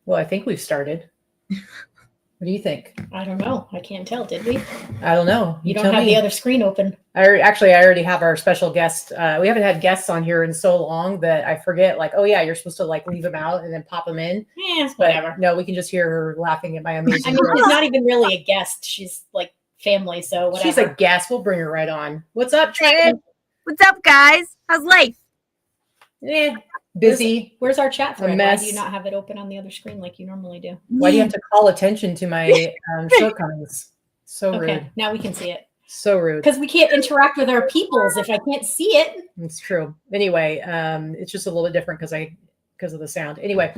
Well, I think we've started. What do you think? I don't know. I can't tell. Did we? I don't know. You don't have the other screen open. I already have our special guest. We haven't had guests on here in so long that I forget, like, oh yeah, you're supposed to like leave them out and then pop them in. Yeah, whatever. No, we can just hear her laughing at my amazing I mean, she's not even really a guest. She's like family, so whatever. She's a guest. We'll bring her right on. What's up, Trent? What's up, guys? How's life? Yeah, busy. Where's our chat thread? Why do you not have it open on the other screen like you normally do? Why do you have to call attention to my shortcomings? So rude. Okay, now we can see it. So rude. Because we can't interact with our peoples if I can't see it. It's true. Anyway, it's just a little bit different because of the sound. Anyway,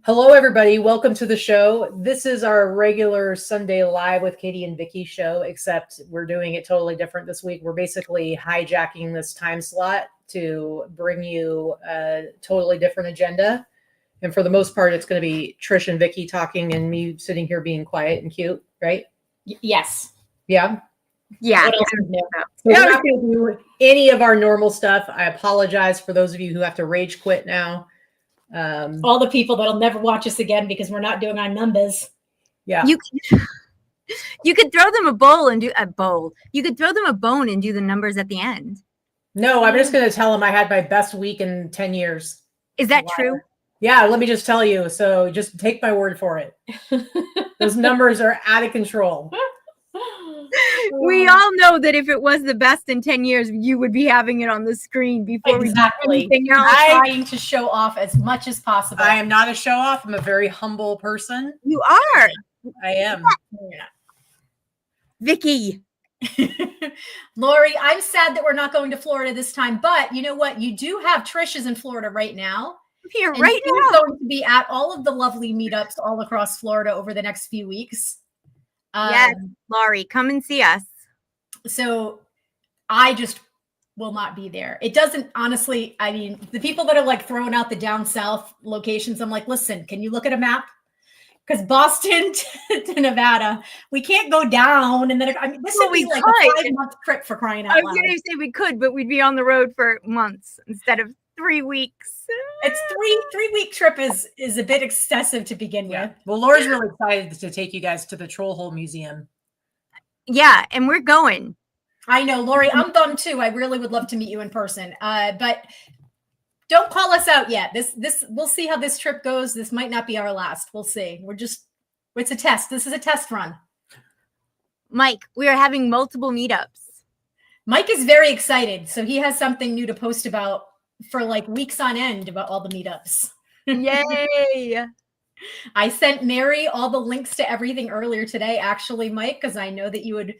hello everybody. Welcome to the show. This is our regular Sunday Live with Katy and Vikki show, except we're doing it totally different this week. We're basically hijacking this time slot to bring you a totally different agenda. And for the most part, it's going to be Trish and Vikki talking and me sitting here being quiet and cute, right? Yes. Yeah. Yeah. What else is new? So we're not going to do any of our normal stuff. I apologize for those of you who have to rage quit now. All the people that'll never watch us again because we're not doing our numbers. Yeah. You could throw them a bowl and do a bowl. You could throw them a bone and do the numbers at the end. No, I'm just going to tell them I had my best week in 10 years. Is that true? Yeah, let me just tell you. So just take my word for it. Those numbers are out of control. We all know that if it was the best in 10 years, you would be having it on the screen before exactly. we do anything else. I'm trying to show off as much as possible. I am not a show off. I'm a very humble person. You are. I am. Yeah. Vikki. Lori, I'm sad that we're not going to Florida this time, but you know what? You do have Trish's in Florida right now. Here right now. You're going to be at all of the lovely meetups all across Florida over the next few weeks. Yes, Laurie, come and see us. So I just will not be there. It doesn't, honestly, I mean, the people that are like throwing out the down south locations, I'm like, listen, can you look at a map? Because Boston to Nevada, we can't go down. And then, I mean, this would be like a 5-month trip for crying out loud. I was going to say we could, but we'd be on the road for months instead of 3 weeks. It's three-week trip is a bit excessive to begin with. Well, Laura's really excited to take you guys to the Troll Hole Museum. Yeah, and we're going. I know, Lori, I'm bummed too. I really would love to meet you in person. But don't call us out yet. This we'll see how this trip goes. This might not be our last. We'll see. It's a test. This is a test run. Mike, we are having multiple meetups. Mike is very excited. So he has something new to post about for like weeks on end about all the meetups. Yay. I sent Mary all the links to everything earlier today, actually, Mike, because I know that you would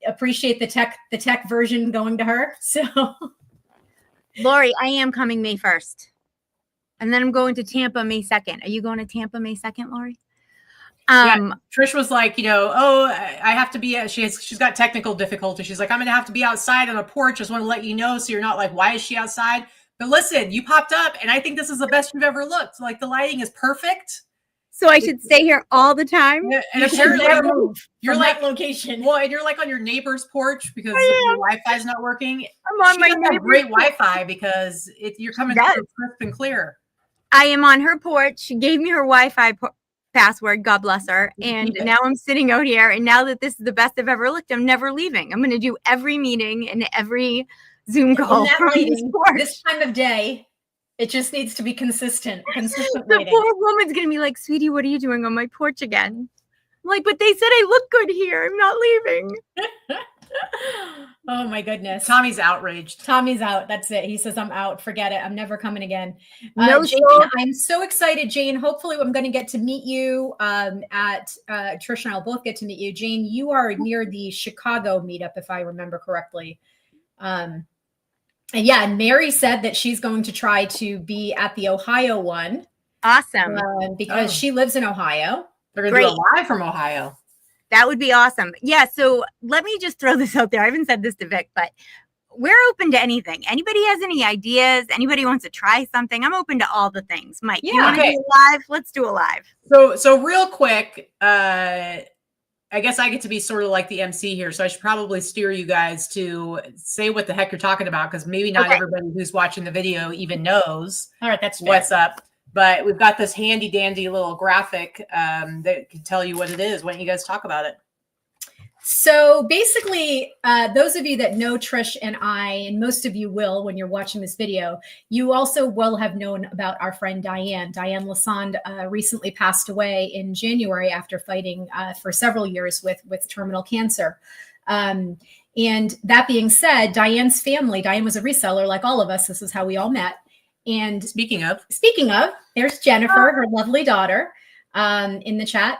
appreciate the tech version going to her. So Lori, I am coming May 1st. And then I'm going to Tampa May 2nd. Are you going to Tampa May 2nd, Lori? Yeah, Trish was like, I have to be, she's got technical difficulty. She's like, I'm going to have to be outside on a porch. Just want to let you know. So you're not like, why is she outside? But listen, you popped up and I think this is the best you've ever looked. Like the lighting is perfect. So I should stay here all the time. And apparently you're like location. Well, and you're like on your neighbor's porch because your Wi-Fi is not working. I'm on my neighbor's great Wi-Fi because you're coming through crisp and clear. I am on her porch. She gave me her Wi-Fi password. God bless her. And now I'm sitting out here. And now that this is the best I've ever looked, I'm never leaving. I'm going to do every meeting and every Zoom call. This time of day. It just needs to be consistent. The poor woman's going to be like, sweetie, what are you doing on my porch again? I'm like, but they said I look good here. I'm not leaving. Oh, my goodness. Tommy's outraged. Tommy's out. That's it. He says, I'm out. Forget it. I'm never coming again. Jane, I'm so excited, Jane. Hopefully I'm going to get to meet you at Trish and I'll both get to meet you. Jane, you are near the Chicago meetup, if I remember correctly. And yeah, Mary said that she's going to try to be at the Ohio one. Awesome. Because she lives in Ohio. They're going to do it live from Ohio. That would be awesome. Yeah. So let me just throw this out there. I haven't said this to Vic, but we're open to anything. Anybody has any ideas? Anybody wants to try something? I'm open to all the things. Mike, you want to do a live? Let's do a live. So real quick, I guess I get to be sort of like the MC here. So I should probably steer you guys to say what the heck you're talking about. Because maybe not everybody who's watching the video even knows all right, that's what's up. but we've got this handy dandy little graphic that can tell you what it is. Why don't you guys talk about it? So basically, those of you that know Trish and I, and most of you will when you're watching this video, you also will have known about our friend Diane. Diane Lassonde recently passed away in January after fighting for several years with terminal cancer. And that being said, Diane's family, Diane was a reseller like all of us. This is how we all met. And speaking of, there's Jennifer, her lovely daughter, in the chat.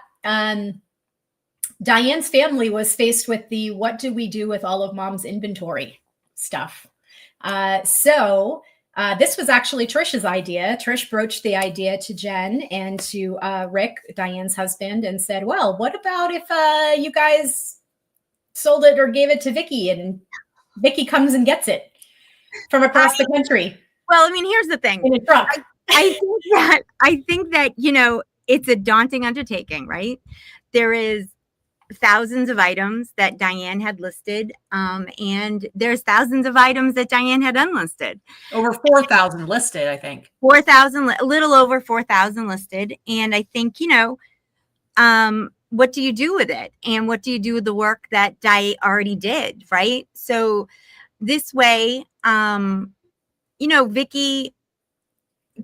Diane's family was faced with the what do we do with all of mom's inventory stuff. So this was actually Trish's idea. Trish broached the idea to Jen and to Rick, Diane's husband, and said, well, what about if you guys sold it or gave it to Vikki and Vikki comes and gets it from across the country? Well, I mean, here's the thing. In a truck. I think that, you know, it's a daunting undertaking, right? There is thousands of items that Diane had listed, and there's thousands of items that Diane had unlisted. Over 4,000 listed, I think. 4,000, a little over 4,000 listed. And I think, you know, what do you do with it? And what do you do with the work that Di already did, right? So this way, you know, Vikki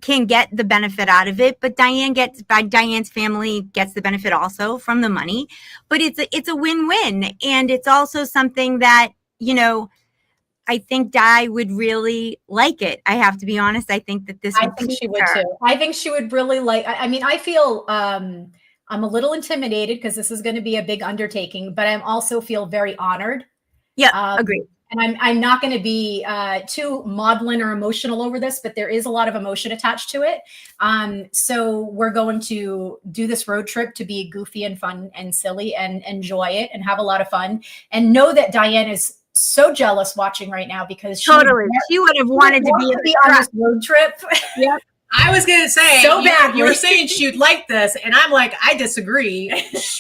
can get the benefit out of it, but Diane's family gets the benefit also from the money. But it's a win-win, and it's also something that, you know, I think Di would really like it. I have to be honest. I think that this. I think she would too. I think she would really like. I mean, I feel I'm a little intimidated because this is going to be a big undertaking, but I also feel very honored. Yeah, agree. And I'm not going to be too maudlin or emotional over this, but there is a lot of emotion attached to it. So we're going to do this road trip to be goofy and fun and silly and enjoy it and have a lot of fun. And know that Diane is so jealous watching right now because she would have wanted to be on this road trip. Yep. I was going to say, so bad. You were saying she'd like this, and I'm like, I disagree.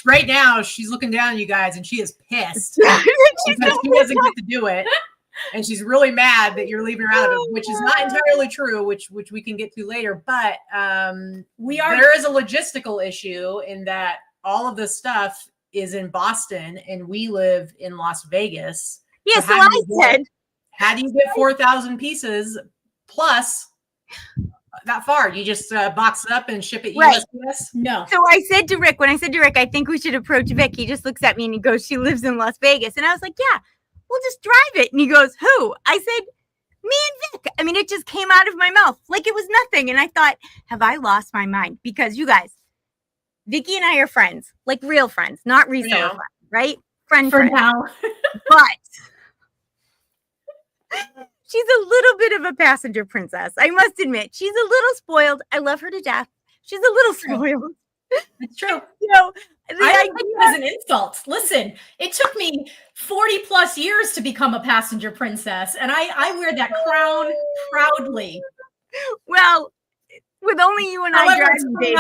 Right now, she's looking down at you guys, and she is pissed because she doesn't get to do it. And she's really mad that you're leaving her out of it, which is not entirely true, which we can get to later. But there is a logistical issue in that all of this stuff is in Boston, and we live in Las Vegas. Yeah, so how do you get 4,000 pieces plus that far? You just box it up and ship it USPS? No. So I said to Rick, I think we should approach Vic. He just looks at me and he goes, she lives in Las Vegas. And I was like, yeah, we'll just drive it. And he goes, who? I said, me and Vic. I mean, it just came out of my mouth like it was nothing. And I thought, have I lost my mind? Because you guys, Vikki and I are friends, like real friends, not reseller friends, right? Friend for now. But she's a little bit of a passenger princess. I must admit, she's a little spoiled. I love her to death. She's a little spoiled. It's true. You know, I think it as an insult. Listen, it took me 40 plus years to become a passenger princess, and I wear that crown proudly. Well, with only you and I driving, baby.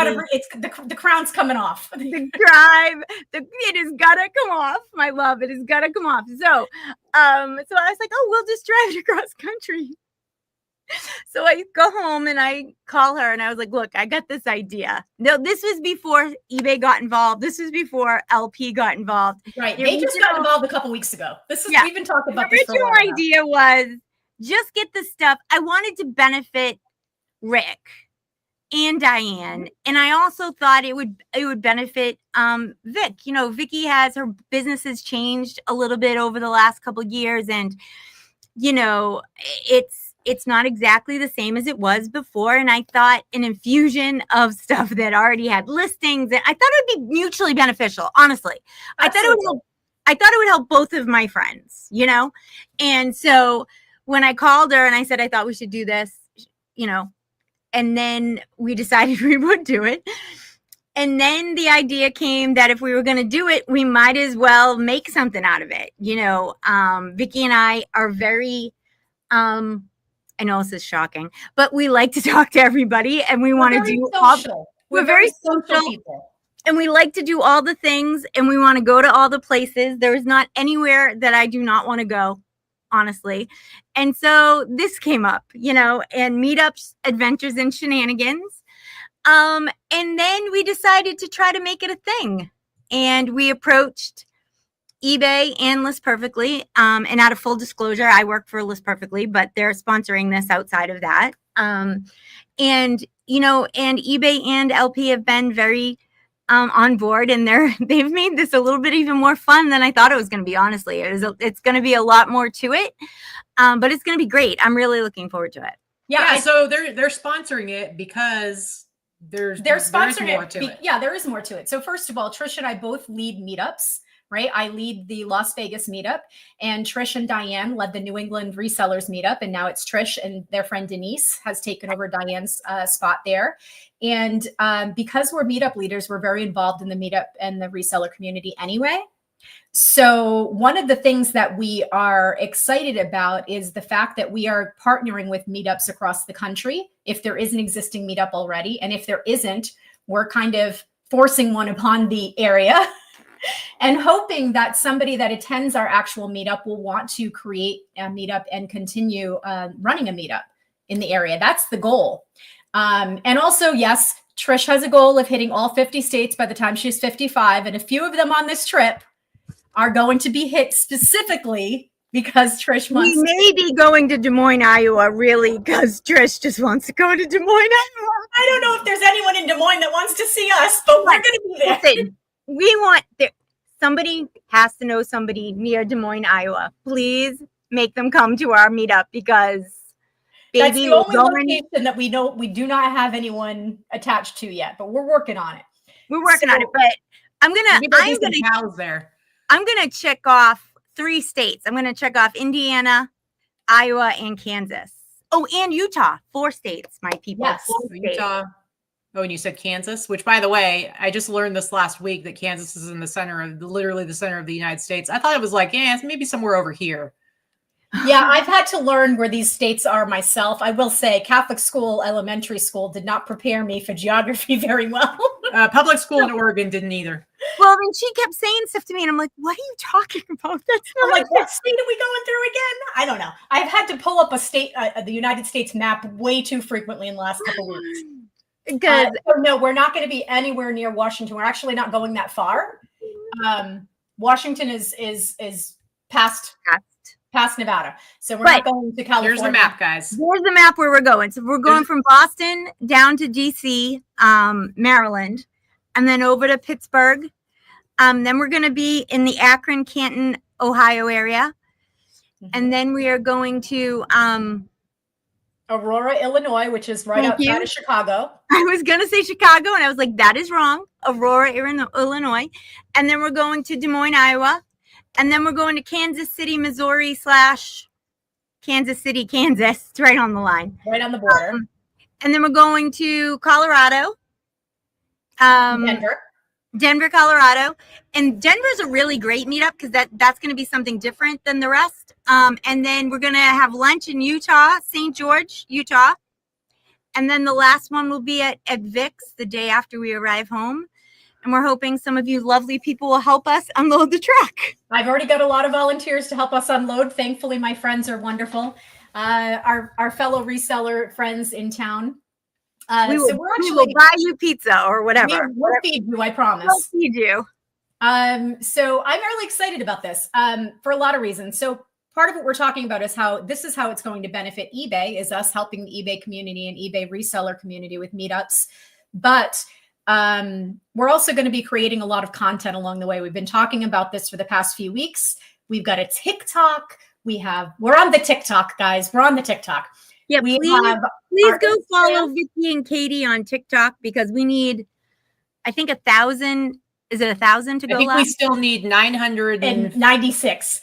The crown's coming off. It has gotta come off, my love. It has gotta come off. So I was like, oh, we'll just drive it across country. So I go home and I call her and I was like, look, I got this idea. No, this was before eBay got involved. This was before LP got involved. Right. They just got involved a couple weeks ago. We've been talking about this for a while. The original idea was just get the stuff. I wanted to benefit Rick and Diane, and I also thought it would benefit Vic. You know, Vikki her business has changed a little bit over the last couple of years, and you know, it's not exactly the same as it was before. And I thought an infusion of stuff that already had listings, and I thought it would be mutually beneficial. Honestly, absolutely. I thought it would help both of my friends. You know, and so when I called her and I said I thought we should do this, you know. And then we decided we would do it. And then the idea came that if we were going to do it, we might as well make something out of it. You know, Vikki and I are very, I know this is shocking, but we like to talk to everybody and we want to do social. We're very social people. And we like to do all the things and we want to go to all the places. There is not anywhere that I do not want to go, honestly. And so this came up, you know, and Meetups, Adventures and Shenanigans. And then we decided to try to make it a thing. And we approached eBay and List Perfectly. And out of full disclosure, I work for List Perfectly, but they're sponsoring this outside of that. And eBay and LP have been very on board, and they've made this a little bit even more fun than I thought it was going to be. Honestly, it's going to be a lot more to it, but it's going to be great. I'm really looking forward to it. Yeah. So they're sponsoring it because they're sponsoring more to it. Yeah, there is more to it. So first of all, Trish and I both lead meetups. Right. I lead the Las Vegas meetup, and Trish and Diane led the New England Resellers meetup. And now it's Trish and their friend Denise has taken over Diane's spot there. And because we're meetup leaders, we're very involved in the meetup and the reseller community anyway. So one of the things that we are excited about is the fact that we are partnering with meetups across the country. If there is an existing meetup already, and if there isn't, we're kind of forcing one upon the area. And hoping that somebody that attends our actual meetup will want to create a meetup and continue running a meetup in the area. That's the goal. And also, yes, Trish has a goal of hitting all 50 states by the time she's 55. And a few of them on this trip are going to be hit specifically because Trish wants We may be going to Des Moines, Iowa, really, because Trish just wants to go to Des Moines, Iowa. I don't know if there's anyone in Des Moines that wants to see us, but we're going to be there. Listen, we want somebody has to know somebody near Des Moines, Iowa. Please make them come to our meetup, because that's the only location that we know we do not have anyone attached to yet, but we're working on it. We're working on it, but I'm gonna check off 3 states. I'm gonna check off Indiana, Iowa, and Kansas. Oh, and Utah. 4 states, my people. Yes, Utah. Oh, and you said Kansas, which, by the way, I just learned this last week that Kansas is in the center of literally the center of the United States. I thought it was like, yeah, it's maybe somewhere over here. Yeah, I've had to learn where these states are myself. I will say Catholic school, elementary school did not prepare me for geography very well. Public school in Oregon didn't either. Well, then she kept saying stuff to me, and I'm like, what are you talking about? That's not like, what state are we going through again? I don't know. I've had to pull up a state, the United States map way too frequently in the last couple of weeks. Because no, we're not going to be anywhere near Washington. We're actually not going that far. Washington is past Nevada, so we're not going to California. Here's the map, guys. Here's the map where we're going. So we're going from Boston down to DC, Maryland, and then over to Pittsburgh. Then we're going to be in the Akron-Canton, Ohio area, and then we are going to Aurora, Illinois, which is right outside of Chicago. I was going to say Chicago, and I was like, that is wrong. Aurora, Illinois. And then we're going to Des Moines, Iowa. And then we're going to Kansas City, Missouri / Kansas City, Kansas. It's right on the line. Right on the border. And then we're going to Colorado. Denver, Colorado. And Denver's a really great meetup, because that's going to be something different than the rest. And then we're going to have lunch in Utah, St. George, Utah. And then the last one will be at Vic's the day after we arrive home. And we're hoping some of you lovely people will help us unload the truck. I've already got a lot of volunteers to help us unload. Thankfully, my friends are wonderful. Our fellow reseller friends in town. We will buy you pizza or whatever. We'll feed you, I promise. We'll feed you. So I'm really excited about this for a lot of reasons. So part of what we're talking about is how it's going to benefit eBay, is us helping the eBay community and eBay reseller community with meetups. But we're also going to be creating a lot of content along the way. We've been talking about this for the past few weeks. We've got a TikTok. We're on the TikTok, guys. We're on the TikTok. Yeah, please go follow Vikki and Katy on TikTok, because we need, I think, 1,000. Is it 1,000 to go? I think we still need 996.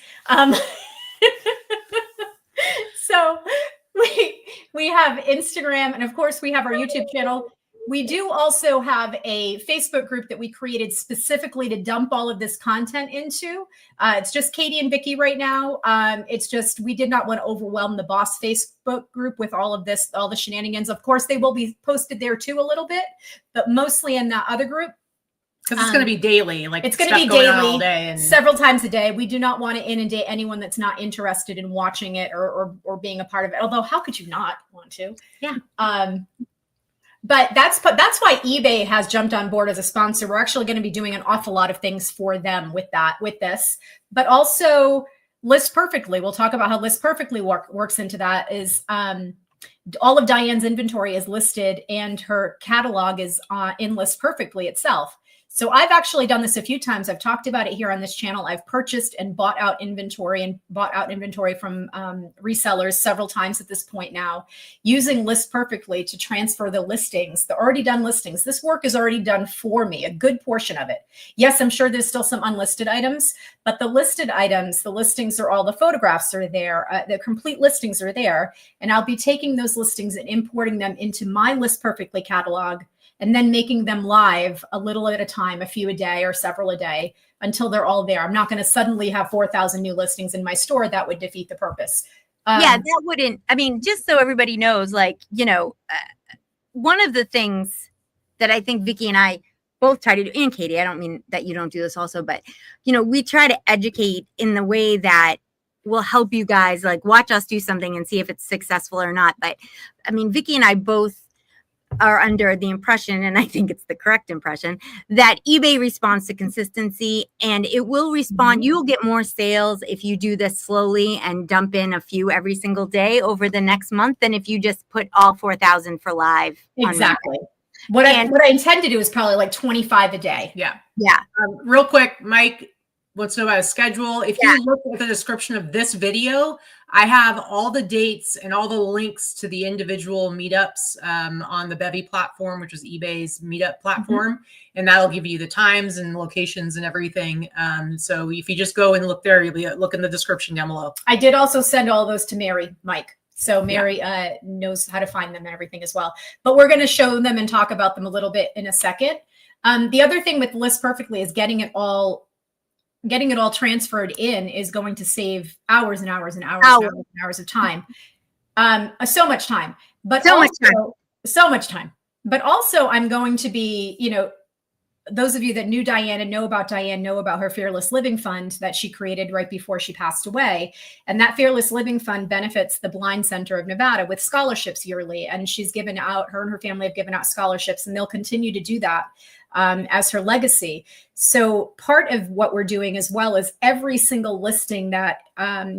So we have Instagram, and of course we have our YouTube channel. We do also have a Facebook group that we created specifically to dump all of this content into. It's just Katy and Vikki right now. It's just, we did not want to overwhelm the boss Facebook group with all of this, all the shenanigans. Of course, they will be posted there too a little bit, but mostly in that other group. Because it's going to be daily. Like, it's going to be daily, all day several times a day. We do not want to inundate anyone that's not interested in watching it or being a part of it. Although, how could you not want to? Yeah. But that's why eBay has jumped on board as a sponsor. We're actually going to be doing an awful lot of things for them with this, but also List Perfectly. We'll talk about how List Perfectly works into that. Is all of Diane's inventory is listed and her catalog is in List Perfectly itself. So I've actually done this a few times. I've talked about it here on this channel. I've purchased and bought out inventory from resellers several times at this point now, using List Perfectly to transfer the listings, the already done listings. This work is already done for me, a good portion of it. Yes, I'm sure there's still some unlisted items, but the listed items, the listings are all, the photographs are there, the complete listings are there, and I'll be taking those listings and importing them into my List Perfectly catalog, and then making them live a little at a time, a few a day or several a day, until they're all there. I'm not going to suddenly have 4,000 new listings in my store. That would defeat the purpose. Yeah, that wouldn't, I mean, just so everybody knows, like, one of the things that I think Vikki and I both try to do, and Katy, I don't mean that you don't do this also, but, we try to educate in the way that will help you guys, like, watch us do something and see if it's successful or not. But I mean, Vikki and I both are under the impression, and I think it's the correct impression, that eBay responds to consistency, and it will respond. You'll get more sales if you do this slowly and dump in a few every single day over the next month than if you just put all 4,000 for live. Exactly. What I intend to do is probably like 25 a day. Yeah. Yeah. Real quick, Mike wants to know about a schedule. If you look at the description of this video, I have all the dates and all the links to the individual meetups on the Bevy platform, which is eBay's meetup platform. And that'll give you the times and locations and everything. So if you just go and look there, you'll be look in the description down below. I did also send all those to Mary, Mike. So Mary knows how to find them and everything as well. But we're going to show them and talk about them a little bit in a second. The other thing with List Perfectly is getting it all transferred in is going to save hours and hours and hours and hours and hours of time. So much time. But so much time. But also I'm going to be, those of you that knew Diane and know about her Fearless Living Fund that she created right before she passed away. And that Fearless Living Fund benefits the Blind Center of Nevada with scholarships yearly. And she's given out, her and her family have given out scholarships, and they'll continue to do that as her legacy. So part of what we're doing as well is every single listing that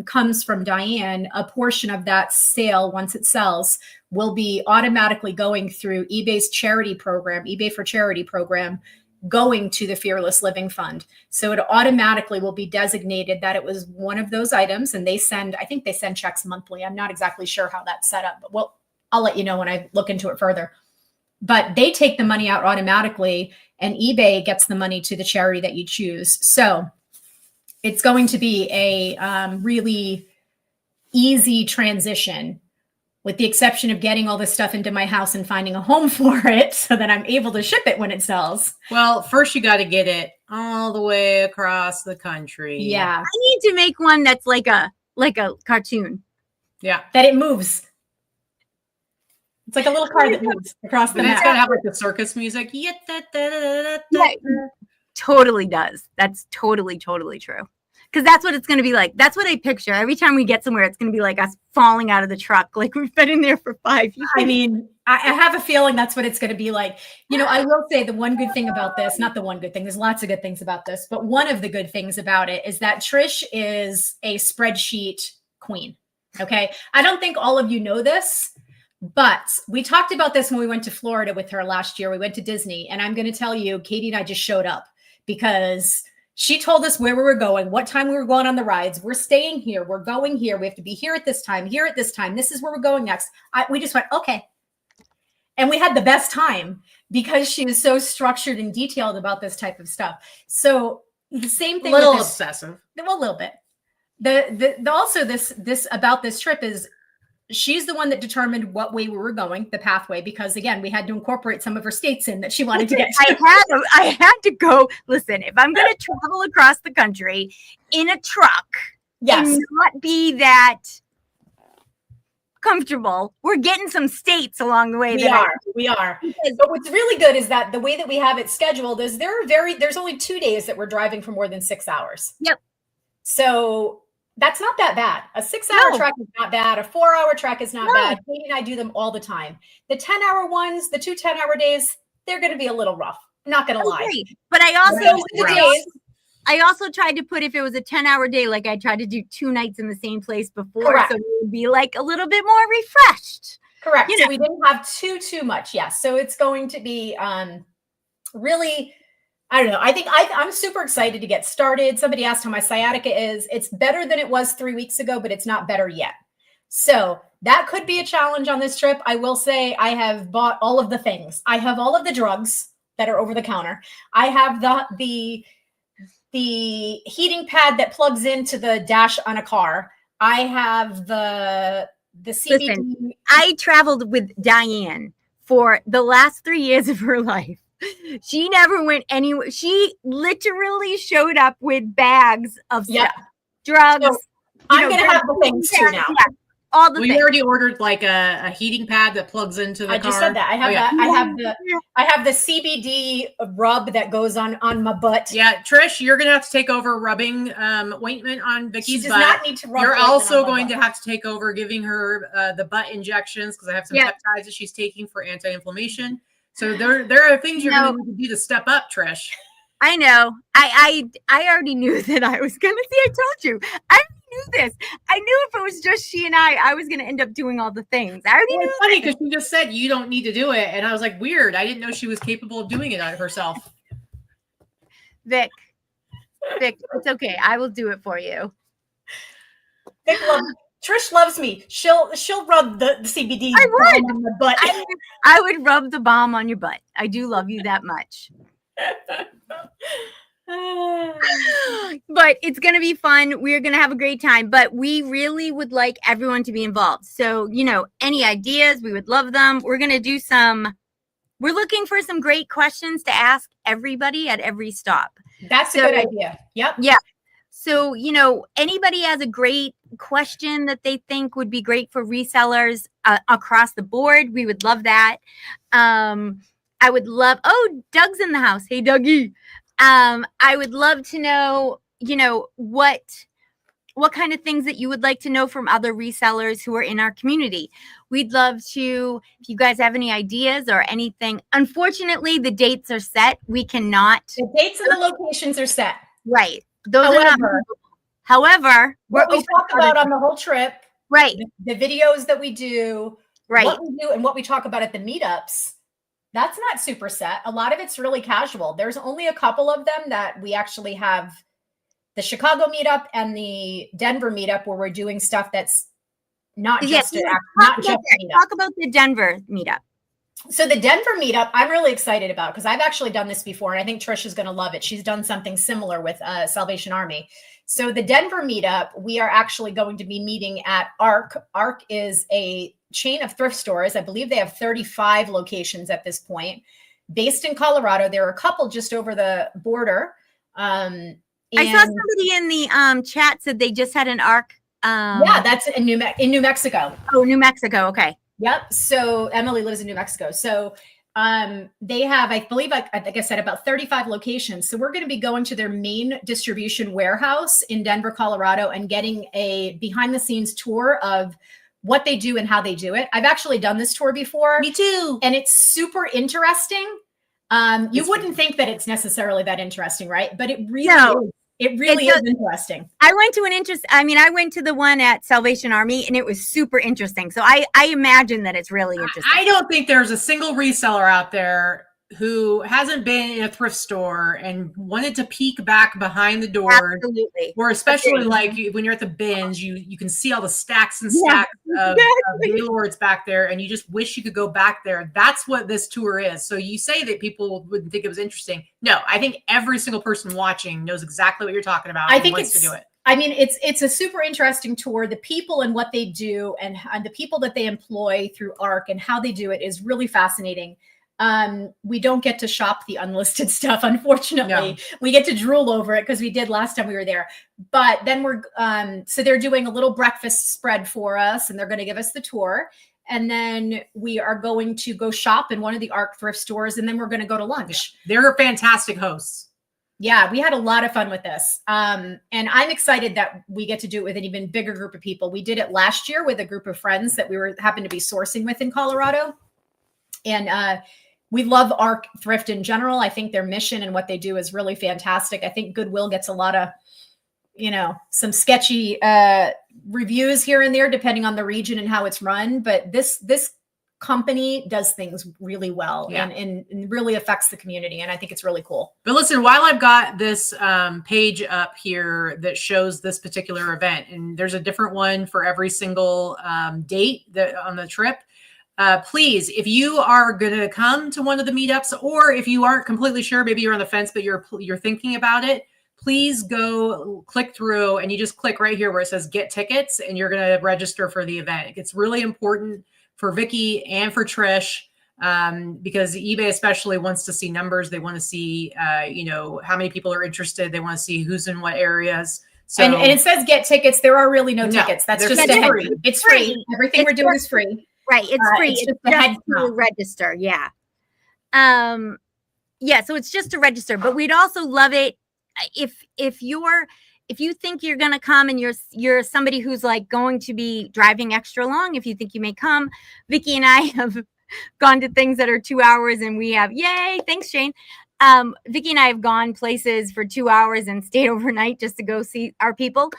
comes from Diane, a portion of that sale, once it sells, will be automatically going through eBay's charity program, eBay for Charity program, going to the Fearless Living Fund. So it automatically will be designated that it was one of those items, and I think they send checks monthly. I'm not exactly sure how that's set up, but I'll let you know when I look into it further. But they take the money out automatically, and eBay gets the money to the charity that you choose. So it's going to be a really easy transition, with the exception of getting all this stuff into my house and finding a home for it so that I'm able to ship it when it sells. Well, first you got to get it all the way across the country. Yeah. I need to make one that's like a cartoon. Yeah. That it moves. It's like a little car that moves across the And map. it's got to have like the circus music. Yeah, Totally does. That's totally true. Because that's what it's going to be like. That's what I picture. Every time we get somewhere, it's going to be like us falling out of the truck. Like we've been in there for 5 years. I mean, I have a feeling that's what it's going to be like. I will say the one good thing about this, not the one good thing, there's lots of good things about this, but one of the good things about it is that Trish is a spreadsheet queen. Okay. I don't think all of you know this, but we talked about this when we went to Florida with her last year. We went to Disney, and I'm going to tell you, Katy and I just showed up because she told us where we were going, what time we were going on the rides. We're staying here. We're going here. We have to be here at this time, here at this time. This is where we're going next. We just went, okay. And we had the best time because she was so structured and detailed about this type of stuff. So the same thing. A little obsessive. Well, a little bit. Also this about this trip is she's the one that determined what way we were going, the pathway, because again, we had to incorporate some of her states in that she wanted to get to. I had to go, listen, if I'm going to travel across the country in a truck and not be that comfortable, we're getting some states along the way. We are. But what's really good is that the way that we have it scheduled is there's only 2 days that we're driving for more than 6 hours. Yep. So that's not that bad. A 6-hour trek is not bad. A 4-hour trek is not bad. Katie and I do them all the time. The 10-hour ones, the 2 10-hour days, they're going to be a little rough. Not going to lie. But I also tried to put, if it was a 10-hour day, like I tried to do 2 nights in the same place before. Correct. So it would be like a little bit more refreshed. Correct. You know, so we didn't have too much. Yes. So it's going to be really, I don't know. I think I'm super excited to get started. Somebody asked how my sciatica is. It's better than it was 3 weeks ago, but it's not better yet. So that could be a challenge on this trip. I will say I have bought all of the things. I have all of the drugs that are over the counter. I have the heating pad that plugs into the dash on a car. I have the CBD. Listen, I traveled with Diane for the last 3 years of her life. She never went anywhere. She literally showed up with bags of stuff, drugs. So I'm going to have the things too now. Yeah, all the things. You already ordered like a heating pad that plugs into the car. I just said that. I have that. I have the CBD rub that goes on my butt. Yeah, Trish, you're going to have to take over rubbing ointment on Vicki's butt. She does not need to rub. You're also going to have to take over giving her the butt injections because I have some peptides that she's taking for anti-inflammation. So there are things you're going to need to do to step up, Trish. I know. I already knew that I was going to see. I told you. I knew this. I knew if it was just she and I was going to end up doing all the things. I already knew. It's funny because she just said you don't need to do it, and I was like, weird. I didn't know she was capable of doing it herself. Vic, it's okay. I will do it for you. Trish loves me. She'll rub the CBD on my butt. I would rub the balm on your butt. I do love you that much. But it's going to be fun. We're going to have a great time, but we really would like everyone to be involved. So, any ideas, we would love them. We're going to do we're looking for some great questions to ask everybody at every stop. That's a good idea. Yep. Yeah. So, anybody has a great question that they think would be great for resellers across the board, we would love that. I would love, Doug's in the house. Hey, Dougie. I would love to know, what kind of things that you would like to know from other resellers who are in our community. We'd love to, if you guys have any ideas or anything. Unfortunately, the dates are set. We cannot. The dates and the locations are set. Right. Those are not. However, what we talk about on the whole trip, right? The videos that we do, right? What we do and what we talk about at the meetups, that's not super set. A lot of it's really casual. There's only a couple of them that we actually have, the Chicago meetup and the Denver meetup, where we're doing stuff that's not just talk about the Denver meetup. So the Denver meetup, I'm really excited about because I've actually done this before, and I think Trish is going to love it. She's done something similar with Salvation Army. So the Denver meetup, we are actually going to be meeting at ARC. ARC is a chain of thrift stores. I believe they have 35 locations at this point, based in Colorado. There are a couple just over the border. I saw somebody in the chat said they just had an ARC. Yeah, that's in New Mexico. Oh, New Mexico. Okay. Yep. So Emily lives in New Mexico. So they have, I believe, like I said, about 35 locations. So we're going to be going to their main distribution warehouse in Denver, Colorado, and getting a behind the scenes tour of what they do and how they do it. I've actually done this tour before. Me too. And it's super interesting. You wouldn't think that it's necessarily that interesting, right? But it really is. It really is interesting. I went to the one at Salvation Army, and it was super interesting. So I imagine that it's really interesting. I don't think there's a single reseller out there who hasn't been in a thrift store and wanted to peek back behind the door. Absolutely. Or especially like when you're at the bins, you can see all the stacks and stacks of Gaylords back there, and you just wish you could go back there. That's what this tour is. So you say that people wouldn't think it was interesting. No, I think every single person watching knows exactly what you're talking about. I think wants to do it. I mean, it's a super interesting tour. The people and what they do and the people that they employ through ARC and how they do it is really fascinating. We don't get to shop the unlisted stuff, unfortunately. No. We get to drool over it because we did last time we were there. But then so they're doing a little breakfast spread for us, and they're going to give us the tour. And then we are going to go shop in one of the ARC thrift stores, and then we're going to go to lunch. Yeah. They're fantastic hosts. Yeah, we had a lot of fun with this. And I'm excited that we get to do it with an even bigger group of people. We did it last year with a group of friends that we happened to be sourcing with in Colorado. And we love ARC Thrift in general. I think their mission and what they do is really fantastic. I think Goodwill gets a lot of, some sketchy reviews here and there, depending on the region and how it's run. But this company does things really well and really affects the community. And I think it's really cool. But listen, while I've got this page up here that shows this particular event, and there's a different one for every single date on the trip, please, if you are going to come to one of the meetups, or if you aren't completely sure, maybe you're on the fence, but you're thinking about it, please go click through and you just click right here where it says get tickets, and you're going to register for the event. It's really important for Vikki and for Trish, because eBay especially wants to see numbers. They want to see, how many people are interested. They want to see who's in what areas. So, and it says get tickets. There are really no tickets. That's just free. It's free. Everything we're doing is free. Right. It's free. It's just to register. Yeah. So it's just to register, but we'd also love it if you think you're going to come and you're somebody who's like going to be driving extra long, if you think you may come. Vikki and I have gone to things that are 2 hours, and we have, yay, thanks, Jane. Vikki and I have gone places for 2 hours and stayed overnight just to go see our people.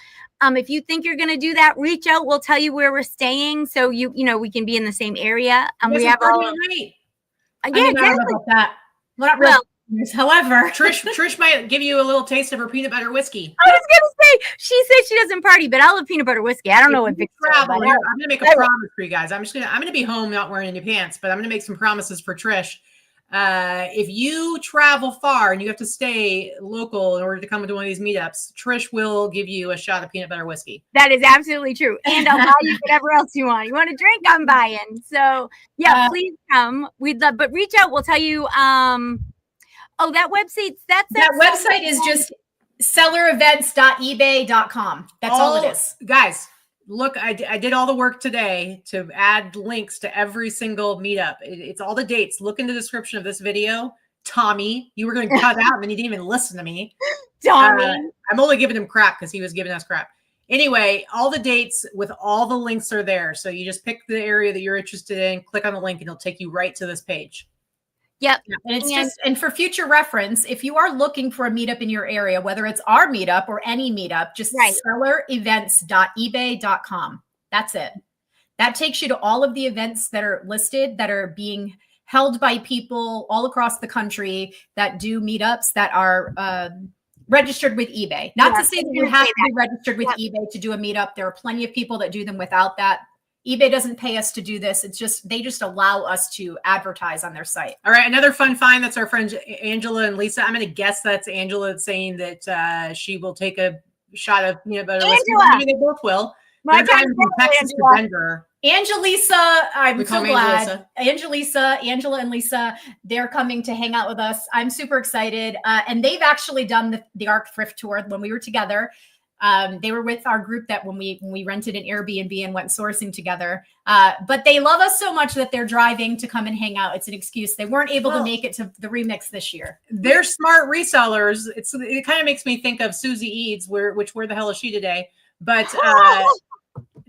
If you think you're going to do that, reach out. We'll tell you where we're staying, so we can be in the same area. We have all. Yeah, exactly. About that. Well. However, Trish might give you a little taste of her peanut butter whiskey. I was gonna say, she says she doesn't party, but I'll have peanut butter whiskey. I don't know what Vikki travel. I'm gonna make a promise for you guys. I'm gonna be home not wearing any pants, but I'm gonna make some promises for Trish. If you travel far and you have to stay local in order to come to one of these meetups, Trish will give you a shot of peanut butter whiskey. That is absolutely true. And I'll buy you whatever else you want. You want a drink? I'm buying. So yeah, please come. We'd love, but reach out. We'll tell you, that website, that website is just sellerevents.ebay.com. That's all it is. Guys, look, I did all the work today to add links to every single meetup. It's all the dates. Look in the description of this video. Tommy, you were going to cut out and you didn't even listen to me. Tommy. I'm only giving him crap because he was giving us crap. Anyway, all the dates with all the links are there. So you just pick the area that you're interested in, click on the link, and it'll take you right to this page. Yep. And for future reference, if you are looking for a meetup in your area, whether it's our meetup or any meetup, just sellerevents.ebay.com. That's it. That takes you to all of the events that are listed, that are being held by people all across the country that do meetups that are registered with eBay. Not to say that you have to be registered with eBay to do a meetup. There are plenty of people that do them without that. eBay doesn't pay us to do this. It's just, they just allow us to advertise on their site. All right. Another fun find. That's our friends, Angela and Lisa. I'm going to guess that's Angela saying that she will take a shot of peanut butter whiskey. Maybe they both will. They're driving from Texas to Denver. Angelisa, I'm so glad. Angela and Lisa, they're coming to hang out with us. I'm super excited. And they've actually done the ARC Thrift Tour when we were together. They were with our group that when we rented an Airbnb and went sourcing together. But they love us so much that they're driving to come and hang out. It's an excuse. They weren't able to make it to the remix this year. They're smart resellers. It kind of makes me think of Susie Eads, where the hell is she today? But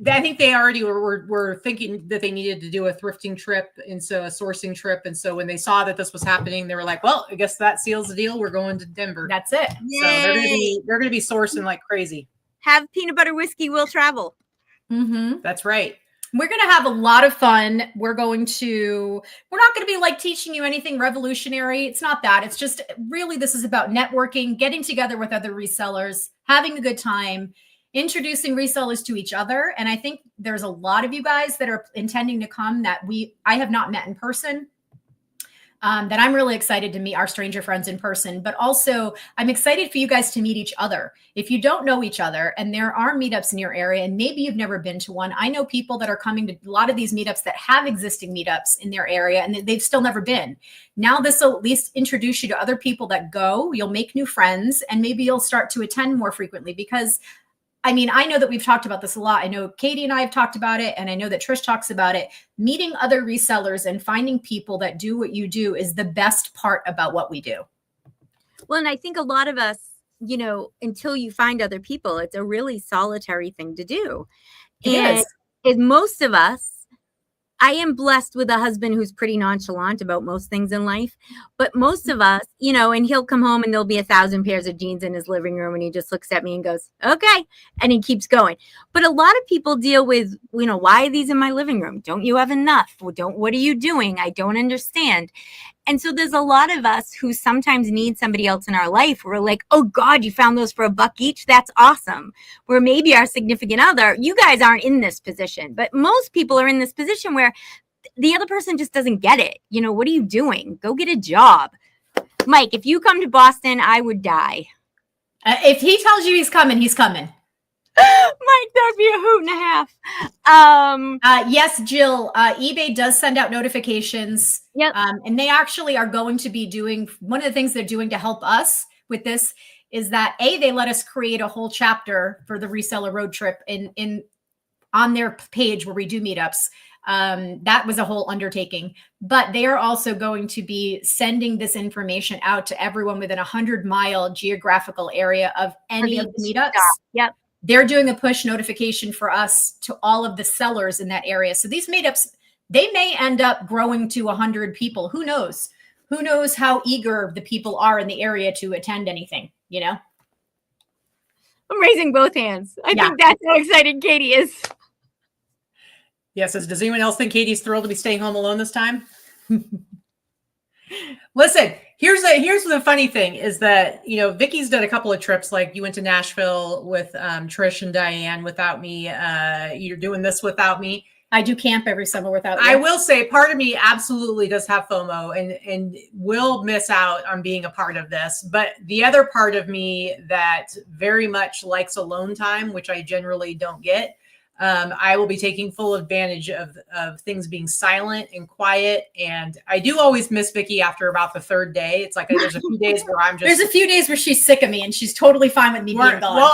I think they already were thinking that they needed to do a thrifting trip, and so a sourcing trip. And so when they saw that this was happening, they were like, well, I guess that seals the deal. We're going to Denver. That's it. Yay. So they're going to be sourcing like crazy. Have peanut butter whiskey, will travel. Mm-hmm. That's right. We're going to have a lot of fun. We're not going to be like teaching you anything revolutionary. It's not that. It's just really, this is about networking, getting together with other resellers, having a good time, introducing resellers to each other. And I think there's a lot of you guys that are intending to come that I have not met in person, that I'm really excited to meet our stranger friends in person. But also I'm excited for you guys to meet each other. If you don't know each other and there are meetups in your area and maybe you've never been to one, I know people that are coming to a lot of these meetups that have existing meetups in their area and they've still never been. Now this will at least introduce you to other people that go. You'll make new friends and maybe you'll start to attend more frequently, because I mean, I know that we've talked about this a lot. I know Katy and I have talked about it, and I know that Trish talks about it. Meeting other resellers and finding people that do what you do is the best part about what we do. Well, and I think a lot of us, until you find other people, it's a really solitary thing to do. And most of us, I am blessed with a husband who's pretty nonchalant about most things in life. But most of us, and he'll come home and there'll be 1,000 pairs of jeans in his living room and he just looks at me and goes, okay. And he keeps going. But a lot of people deal with, why are these in my living room? Don't you have enough? What are you doing? I don't understand. And so there's a lot of us who sometimes need somebody else in our life. We're like, oh God, you found those for $1 each? That's awesome. Where maybe our significant other, you guys aren't in this position, but most people are in this position where the other person just doesn't get it. What are you doing? Go get a job. Mike, if you come to Boston, I would die. If he tells you he's coming, he's coming. Mike, that would be a hoot and a half. Yes, Jill, eBay does send out notifications. Yep. And they actually are going to be doing, one of the things they're doing to help us with this is that they let us create a whole chapter for the Reseller Road Trip on their page where we do meetups. That was a whole undertaking, but they are also going to be sending this information out to everyone within 100-mile geographical area of any of the meetups. Yep. They're doing a push notification for us to all of the sellers in that area. So these meetups, they may end up growing to 100 people. Who knows? Who knows how eager the people are in the area to attend anything, I'm raising both hands. I think that's how excited Katy is. Yes. Does anyone else think Katy's thrilled to be staying home alone this time? Listen, here's the funny thing is that, Vikki's done a couple of trips. Like you went to Nashville with Trish and Diane without me. You're doing this without me. I do camp every summer without you. I will say part of me absolutely does have FOMO and will miss out on being a part of this. But the other part of me that very much likes alone time, which I generally don't get, I will be taking full advantage of things being silent and quiet. And I do always miss Vikki after about the third day. It's like there's a few days where I'm just... There's a few days where she's sick of me and she's totally fine with me being gone. Well,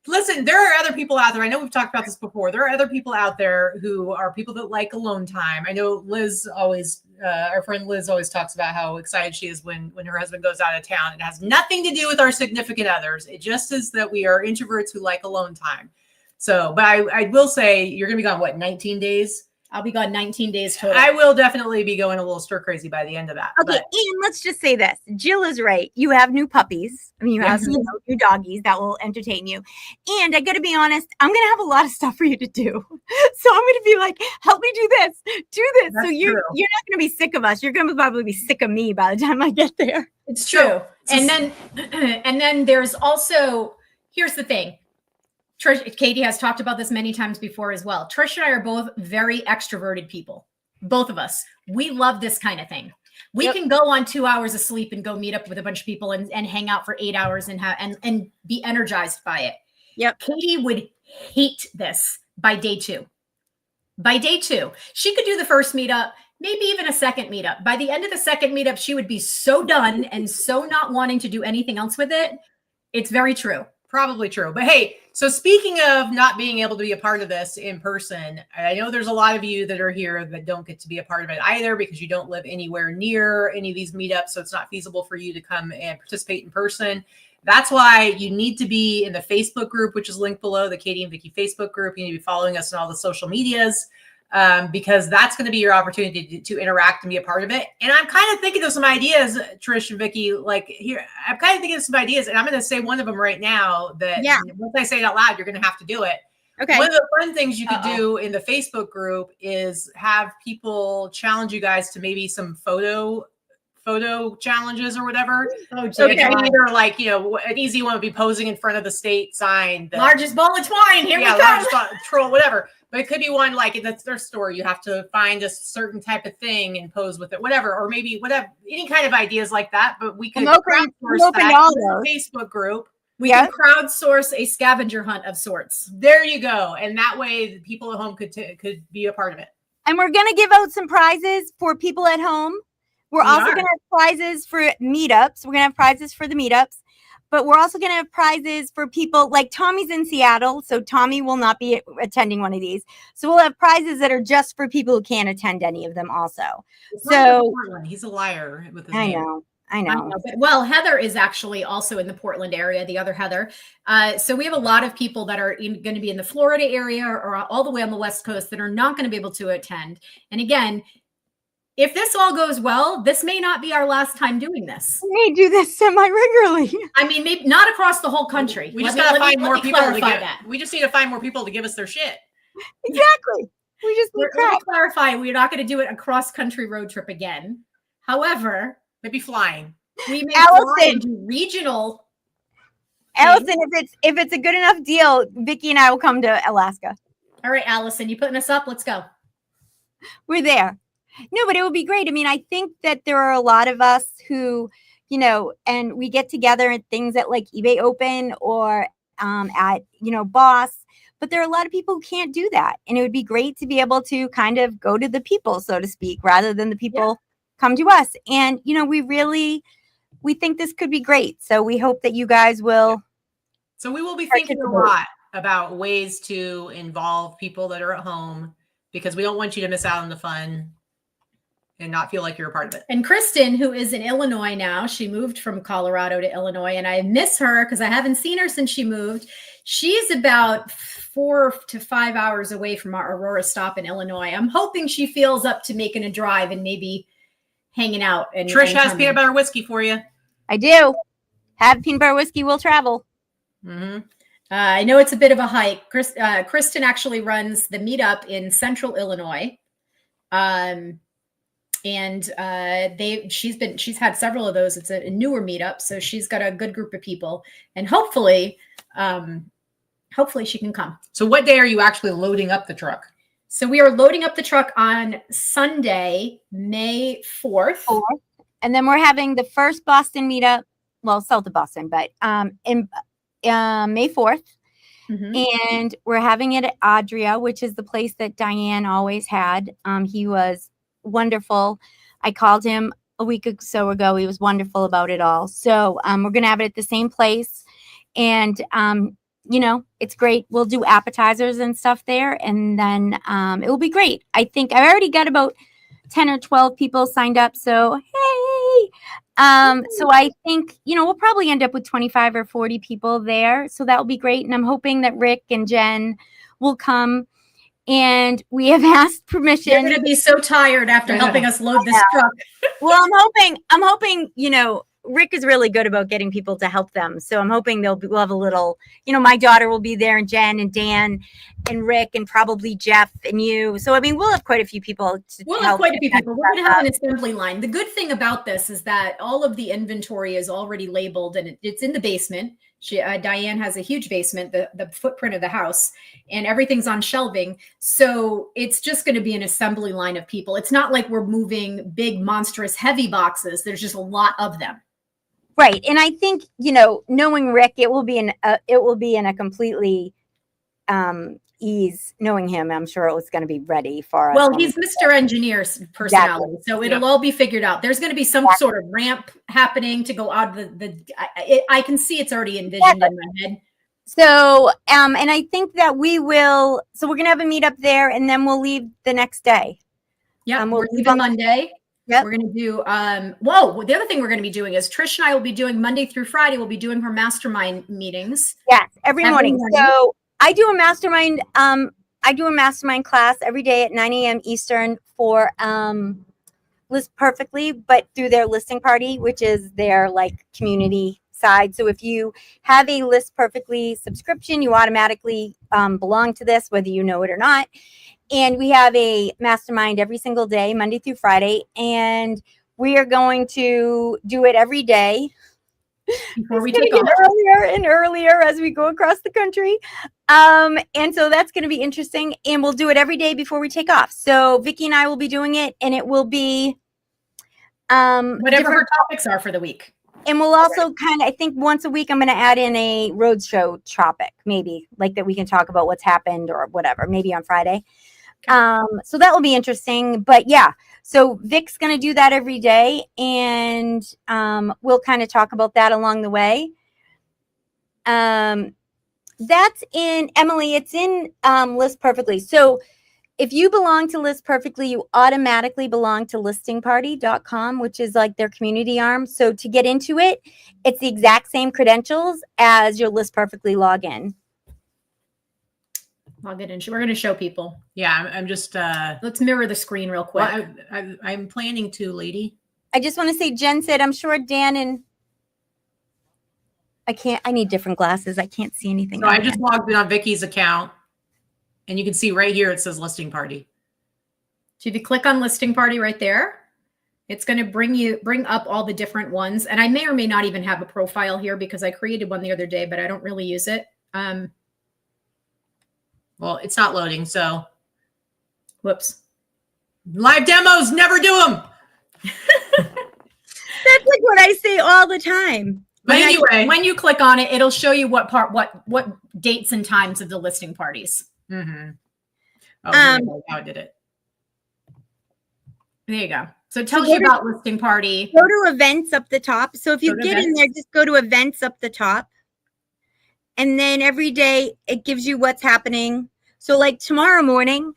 listen, there are other people out there. I know we've talked about this before. There are other people out there who are people that like alone time. I know Liz always, our friend Liz always talks about how excited she is when her husband goes out of town. It has nothing to do with our significant others. It just is that we are introverts who like alone time. So, but I will say you're going to be gone, 19 days? I'll be gone 19 days total. I will definitely be going a little stir crazy by the end of that. Okay, and let's just say this. Jill is right. You have new puppies. You have new doggies that will entertain you. And I got to be honest, I'm going to have a lot of stuff for you to do. So I'm going to be like, help me do this, do this. That's so you're not going to be sick of us. You're going to probably be sick of me by the time I get there. It's true. And then there's also, here's the thing. Trish, Katy has talked about this many times before as well. Trish and I are both very extroverted people. Both of us. We love this kind of thing. We can go on 2 hours of sleep and go meet up with a bunch of people and hang out for 8 hours and be energized by it. Yep. Katy would hate this by day 2. By day 2, she could do the first meetup, maybe even a second meetup. By the end of the second meetup, she would be so done and so not wanting to do anything else with it. It's very true. Probably true. But hey, so speaking of not being able to be a part of this in person, I know there's a lot of you that are here that don't get to be a part of it either because you don't live anywhere near any of these meetups. So it's not feasible for you to come and participate in person. That's why you need to be in the Facebook group, which is linked below, the Katy and Vikki Facebook group. You need to be following us on all the social medias. Because that's going to be your opportunity to interact and be a part of it. And I'm kind of thinking of some ideas, Trish and Vikki, like here, I'm kind of thinking of some ideas and I'm going to say one of them right now that once I say it out loud, you're going to have to do it. Okay. One of the fun things you could do in the Facebook group is have people challenge you guys to maybe some photo challenges or whatever. Okay. Either like, an easy one would be posing in front of the state sign. Largest ball of twine. Here we go. Largest troll, whatever. But it could be one like that's their store. You have to find a certain type of thing and pose with it, whatever, or maybe whatever, any kind of ideas like that. But we could crowdsource that in the Facebook group. We can crowdsource a scavenger hunt of sorts. There you go, and that way the people at home could be a part of it. And we're gonna give out some prizes for people at home. We're also gonna have prizes for meetups. We're gonna have prizes for the meetups. But we're also going to have prizes for people like Tommy's in Seattle. So Tommy will not be attending one of these. So we'll have prizes that are just for people who can't attend any of them also. So he's a liar with his name. I know. But, well, Heather is actually also in the Portland area, the other Heather. So we have a lot of people that are going to be in the Florida area or all the way on the West Coast that are not going to be able to attend. And again, if this all goes well, this may not be our last time doing this. We may do this semi-regularly. I mean, maybe not across the whole country. We just got to find more people we just need to find more people to give us their shit. Exactly. We just need to clarify, we're not going to do it a cross-country road trip again. However, maybe flying. We may fly and do regional. Allison, if it's a good enough deal, Vikki and I will come to Alaska. All right, Allison, you putting us up? Let's go. We're there. No, but it would be great. I mean, I think that there are a lot of us who, and we get together at things at like eBay Open or at, Boss. But there are a lot of people who can't do that. And it would be great to be able to kind of go to the people, so to speak, rather than the people come to us. And, we think this could be great. So we hope that you guys will. So we will be thinking a lot about ways to involve people that are at home, because we don't want you to miss out on the fun and not feel like you're a part of it. And Kristen, who is in Illinois now, she moved from Colorado to Illinois, and I miss her because I haven't seen her since she moved. She's about 4 to 5 hours away from our Aurora stop in Illinois. I'm hoping she feels up to making a drive and maybe hanging out. And Trish has peanut butter whiskey for you. I do. Have peanut butter whiskey, we'll travel. Mm-hmm. I know it's a bit of a hike. Kristen actually runs the Meetup in Central Illinois. And she's had several of those. It's a newer meetup, so she's got a good group of people, and hopefully she can come. So what day are you actually loading up the truck? So we are loading up the truck on Sunday, May 4th. And then we're having the first Boston meetup, well, south of Boston, but in May 4th. Mm-hmm. And we're having it at Adria, which is the place that Diane always had. He was wonderful. I called him a week or so ago. He was wonderful about it all. So we're going to have it at the same place. And, it's great. We'll do appetizers and stuff there. And then it will be great. I think I already got about 10 or 12 people signed up. So, hey. So I think, we'll probably end up with 25 or 40 people there. So that will be great. And I'm hoping that Rick and Jen will come. And we have asked permission. You're going to be so tired after helping us load this truck. Well, I'm hoping, Rick is really good about getting people to help them. So I'm hoping we'll have a little, my daughter will be there, and Jen and Dan and Rick and probably Jeff and you. So, I mean, we'll have quite a few people. We'll have quite a few people. We're going to have an assembly line. The good thing about this is that all of the inventory is already labeled, and it's in the basement. Diane has a huge basement, the footprint of the house, and everything's on shelving. So it's just going to be an assembly line of people. It's not like we're moving big, monstrous, heavy boxes. There's just a lot of them. Right. And I think, knowing Rick, it will be in a completely ease. Knowing him, I'm sure it was going to be ready for us. Well, he's Mr. Engineer's personality. Exactly. So it'll all be figured out. There's going to be some sort of ramp happening to go out of I can see it's already envisioned in my head. So, and I think that we're going to have a meetup there, and then we'll leave the next day. Yeah, we're leaving Monday. Yep. We're going to do, the other thing we're going to be doing is Trish and I will be doing Monday through Friday. We'll be doing her mastermind meetings. Yes, every morning. So I do a mastermind. I do a mastermind class every day at 9 a.m. Eastern for List Perfectly, but through their listing party, which is their community side. So if you have a List Perfectly subscription, you automatically belong to this, whether you know it or not. And we have a mastermind every single day, Monday through Friday. And we are going to do it every day. Before we take off. Earlier and earlier as we go across the country. And so that's going to be interesting. And we'll do it every day before we take off. So Vikki and I will be doing it. And it will be whatever her topics are for the week. And we'll also I think once a week, I'm going to add in a roadshow topic, maybe that we can talk about what's happened or whatever, maybe on Friday. So that will be interesting. But yeah, so Vic's going to do that every day, and we'll kind of talk about that along the way. That's in Emily. It's in List Perfectly. So if you belong to List Perfectly, you automatically belong to listingparty.com, which is like their community arm. So to get into it, it's the exact same credentials as your List Perfectly login. Log it in. We're going to show people. Yeah, I'm just. Let's mirror the screen real quick. Well, I'm planning to, lady. I just want to say, Jen said, I'm sure Dan and I need different glasses. I can't see anything. So I just logged in on Vicki's account. And you can see right here, it says listing party. So if you click on listing party right there, it's going to bring up all the different ones. And I may or may not even have a profile here because I created one the other day, but I don't really use it. Well, it's not loading. So whoops. Live demos, never do them. That's like what I say all the time. But anyway, when you click on it, it'll show you what dates and times of the listing parties. Mm-hmm. Oh, how I did it. There you go. So it tells you about listing party. Go to events up the top. So if you get in there, just go to events up the top. And then every day it gives you what's happening. So like tomorrow morning,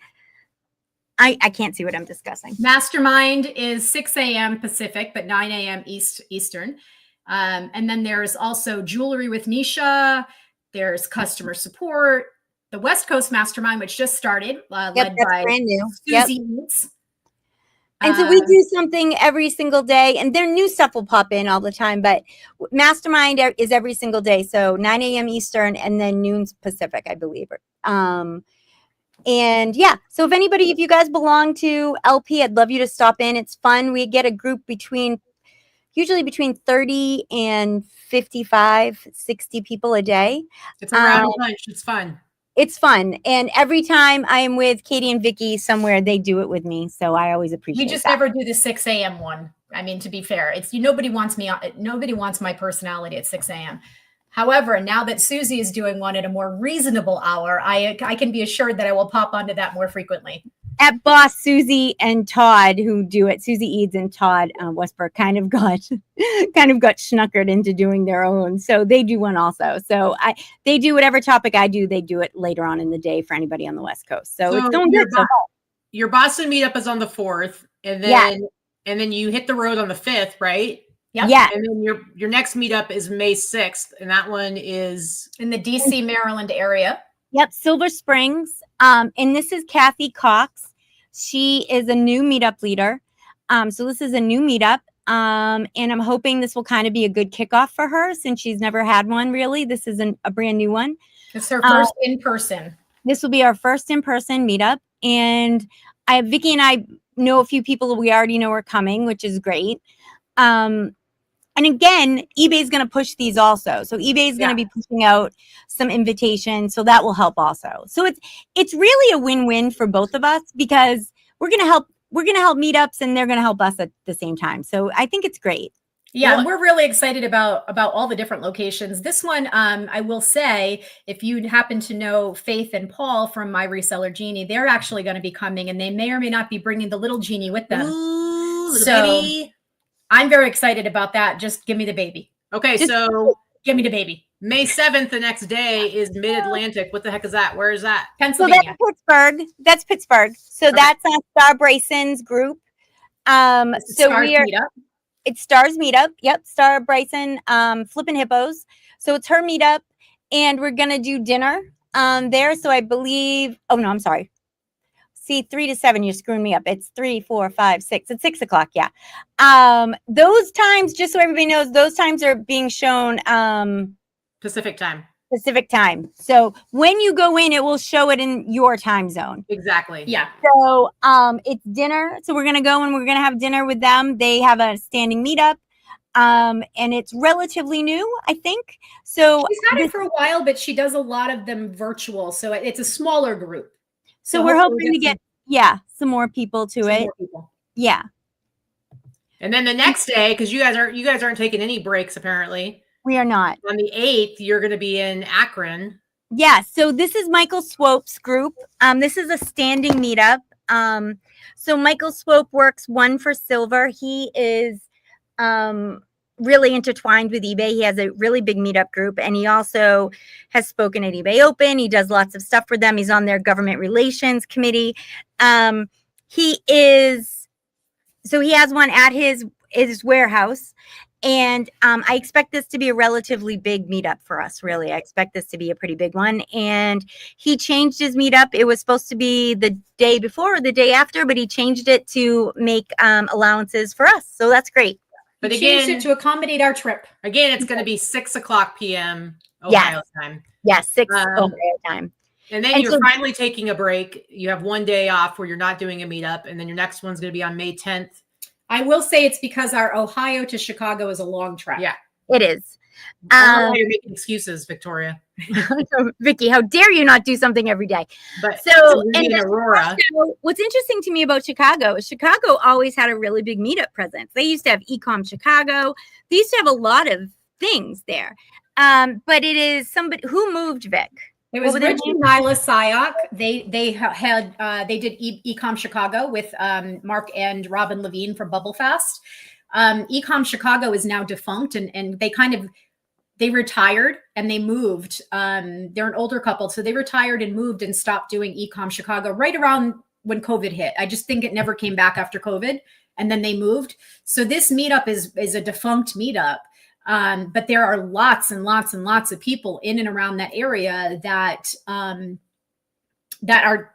I can't see what I'm discussing. Mastermind is 6 a.m. Pacific, but 9 a.m. Eastern. And then there's also Jewelry with Nisha. There's customer support. The West Coast Mastermind, which just started, led by brand new. Susie Eats. And so we do something every single day, and their new stuff will pop in all the time. But Mastermind is every single day, so 9 a.m. Eastern and then noon Pacific, I believe. And yeah, so if you guys belong to LP, I'd love you to stop in. It's fun. We get a group usually between 30 and 55, 60 people a day. It's around lunch. It's fun. It's fun. And every time I am with Katy and Vikki somewhere, they do it with me. So I always appreciate it. We just never do the 6 a.m. one. I mean, to be fair, nobody wants my personality at 6 a.m. However, now that Susie is doing one at a more reasonable hour, I can be assured that I will pop onto that more frequently. At Boss, Susie and Todd, who do it, Susie Eads and Todd Westbrook, kind of got schnookered into doing their own. So they do one also. So they do whatever topic I do. They do it later on in the day for anybody on the West Coast. So it's going good. Your Boston meetup is on the 4th, and then you hit the road on the 5th, right? Yep. Yeah. And then your next meetup is May 6th, and that one is in the DC, Maryland area. Yep, Silver Springs. And this is Katy Cox. She is a new meetup leader. So this is a new meetup. And I'm hoping this will kind of be a good kickoff for her since she's never had one, really. This is a brand new one. It's her first in-person. This will be our first in-person meetup. And Vikki and I know a few people we already know are coming, which is great. And again, eBay is going to push these also. So eBay is going to be pushing out some invitations. So that will help also. So it's really a win-win for both of us because we're going to help meetups and they're going to help us at the same time. So I think it's great. Yeah, well, we're really excited about all the different locations. This one, I will say, if you happen to know Faith and Paul from My Reseller Genie, they're actually going to be coming and they may or may not be bringing the little genie with them. Ooh, so baby. I'm very excited about that. Just give me the baby. Okay, so give me the baby. May 7th, the next day, is Mid-Atlantic. What the heck is that? Where is that? Pennsylvania. So that's Pittsburgh. So that's Star Bryson's group. It's Star's meetup. Yep, Star Bryson, Flippin' Hippos. So it's her meetup, and we're gonna do dinner there. So I believe. Oh no, I'm sorry. See, 3 to 7, you're screwing me up. It's 3, 4, 5, 6. It's 6 o'clock. Yeah. Those times, just so everybody knows, those times are being shown Pacific time. So when you go in, it will show it in your time zone. Exactly. Yeah. So it's dinner. So we're gonna go and we're gonna have dinner with them. They have a standing meetup. And it's relatively new, I think. So she's had it for a while, but she does a lot of them virtual. So it's a smaller group. So we're hoping to get some more people to it. Yeah. And then the next day, because you guys aren't taking any breaks apparently. We are not. On the 8th, you're going to be in Akron. Yeah. So this is Michael Swope's group. This is a standing meetup. So Michael Swope works 1 for Silver. He is really intertwined with eBay. He has a really big meetup group, and he also has spoken at eBay Open. He does lots of stuff for them. He's on their government relations committee. He has one at his warehouse. And I expect this to be a relatively big meetup for us, really. I expect this to be a pretty big one. And he changed his meetup. It was supposed to be the day before or the day after, but he changed it to make allowances for us. So that's great. But again, changed it to accommodate our trip. Again, it's going to be 6:00 p.m. Ohio time. Yes, 6 Ohio time. And then you're finally taking a break. You have one day off where you're not doing a meetup. And then your next one's going to be on May 10th. I will say it's because our Ohio to Chicago is a long trek. Yeah, it is. I don't know why you're making excuses, Victoria. Vikki, how dare you not do something every day? But so, and Aurora. What's interesting to me about Chicago is Chicago always had a really big meetup presence. They used to have Ecom Chicago. They used to have a lot of things there. But it is somebody who moved, Vic. It was Rich and Nyla Syok. They did Ecom Chicago with Mark and Robin Levine from Bubble Fast. Ecom Chicago is now defunct, and they retired and they moved. They're an older couple, so they retired and moved and stopped doing Ecom Chicago right around when COVID hit. I just think it never came back after COVID, and then they moved. So this meetup is a defunct meetup. But there are lots and lots and lots of people in and around that area that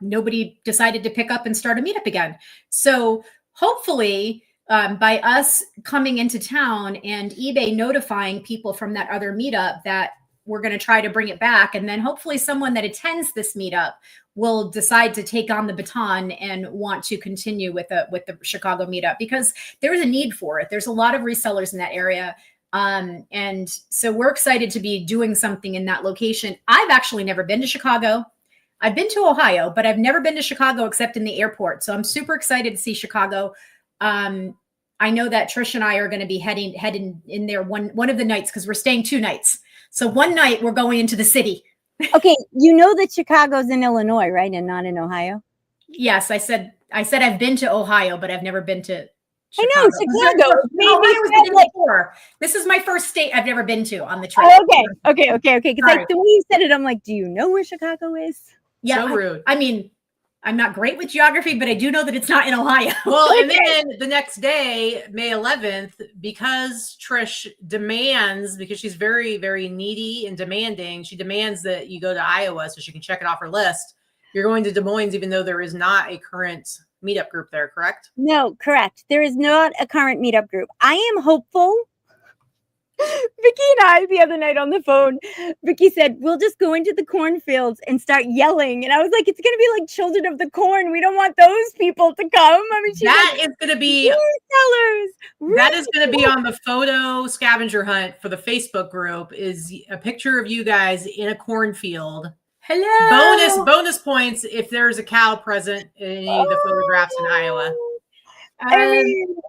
nobody decided to pick up and start a meetup again. So hopefully by us coming into town and eBay notifying people from that other meetup that we're going to try to bring it back. And then hopefully someone that attends this meetup will decide to take on the baton and want to continue with the Chicago meetup, because there's a need for it. There's a lot of resellers in that area. And so we're excited to be doing something in that location. I've actually never been to Chicago. I've been to Ohio, but I've never been to Chicago except in the airport. So I'm super excited to see Chicago. I know that Trish and I are going to be heading in there one of the nights, because we're staying 2 nights. So one night we're going into the city. Okay. You know that Chicago's in Illinois, right? And not in Ohio? Yes. I said I've been to Ohio, but I've never been to Chicago. I know Chicago. This is my first state I've never been to on the trip. Okay. Because the way you said it, I'm like, do you know where Chicago is? Yeah, so rude. I mean, I'm not great with geography, but I do know that it's not in Ohio. Well, and then the next day, May 11th, because Trish demands, because she's very, very needy and demanding, she demands that you go to Iowa so she can check it off her list. You're going to Des Moines, even though there is not a current meetup group there, correct? No, correct. There is not a current meetup group. I am hopeful. Vikki and I, the other night on the phone, Vikki said, we'll just go into the cornfields and start yelling. And I was like, it's going to be like Children of the Corn. We don't want those people to come. I mean, is going to be that is going to be on the photo scavenger hunt for the Facebook group, is a picture of you guys in a cornfield. Hello. Bonus points if there's a cow present in any of the photographs in Iowa.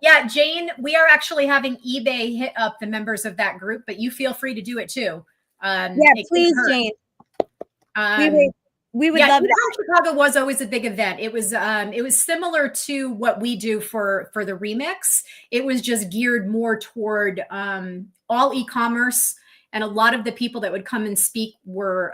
Yeah, Jane, we are actually having eBay hit up the members of that group, but you feel free to do it too. Please, Jane. We would love that. Chicago was always a big event. It was similar to what we do for the remix. It was just geared more toward all e-commerce. And a lot of the people that would come and speak were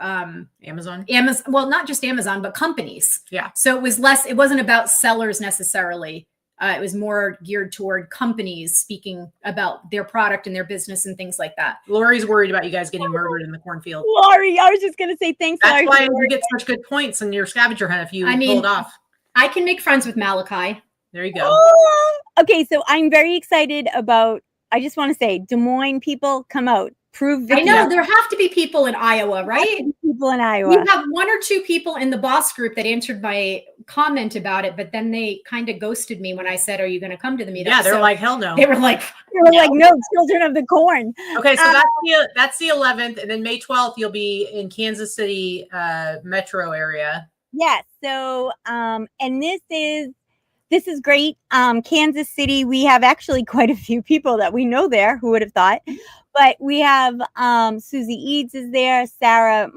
Amazon. Well, not just Amazon, but companies. Yeah. So it wasn't about sellers necessarily. It was more geared toward companies speaking about their product and their business and things like that. Lori's worried about you guys getting murdered in the cornfield. Lori, I was just going to say thanks. That's why you get such good points in your scavenger hunt if you pulled off. I can make friends with Malachi. There you go. Oh, okay, so I'm very excited about, I just want to say, Des Moines people, come out. Prove Vikki. I know there have to be people in Iowa, right? People in Iowa. We have 1 or 2 people in the boss group that answered my comment about it, but then they kind of ghosted me when I said, "Are you going to come to the meetup?" Yeah, they're like, "Hell no." They were like, "No, Children of the Corn." Okay, so that's the 11th, and then May 12th you'll be in Kansas City metro area. Yes. So, and this is great. Kansas City, we have actually quite a few people that we know there. Who would have thought? But we have Susie Eads is there. Sarah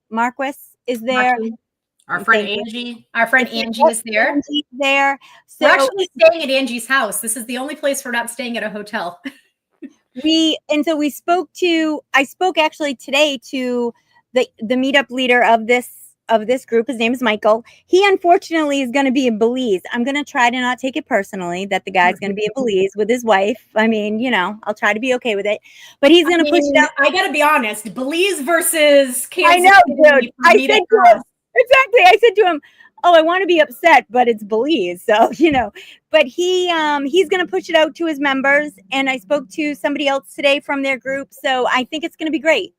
Marquis is there. Our friend Angie. Our friend Angie is there. Angie's there. So we're actually staying at Angie's house. This is the only place we're not staying at a hotel. we spoke to, I spoke actually today to the meetup leader of this group. His name is Michael. He unfortunately is going to be in Belize. I'm going to try to not take it personally that the guy's going to be in Belize with his wife. I mean, you know, I'll try to be okay with it, but he's going to push it out. I got to be honest, Belize versus Kansas. I know, dude. I said to him, exactly. I said to him, oh, I want to be upset, but it's Belize. So, you know, but he's going to push it out to his members. And I spoke to somebody else today from their group. So I think it's going to be great.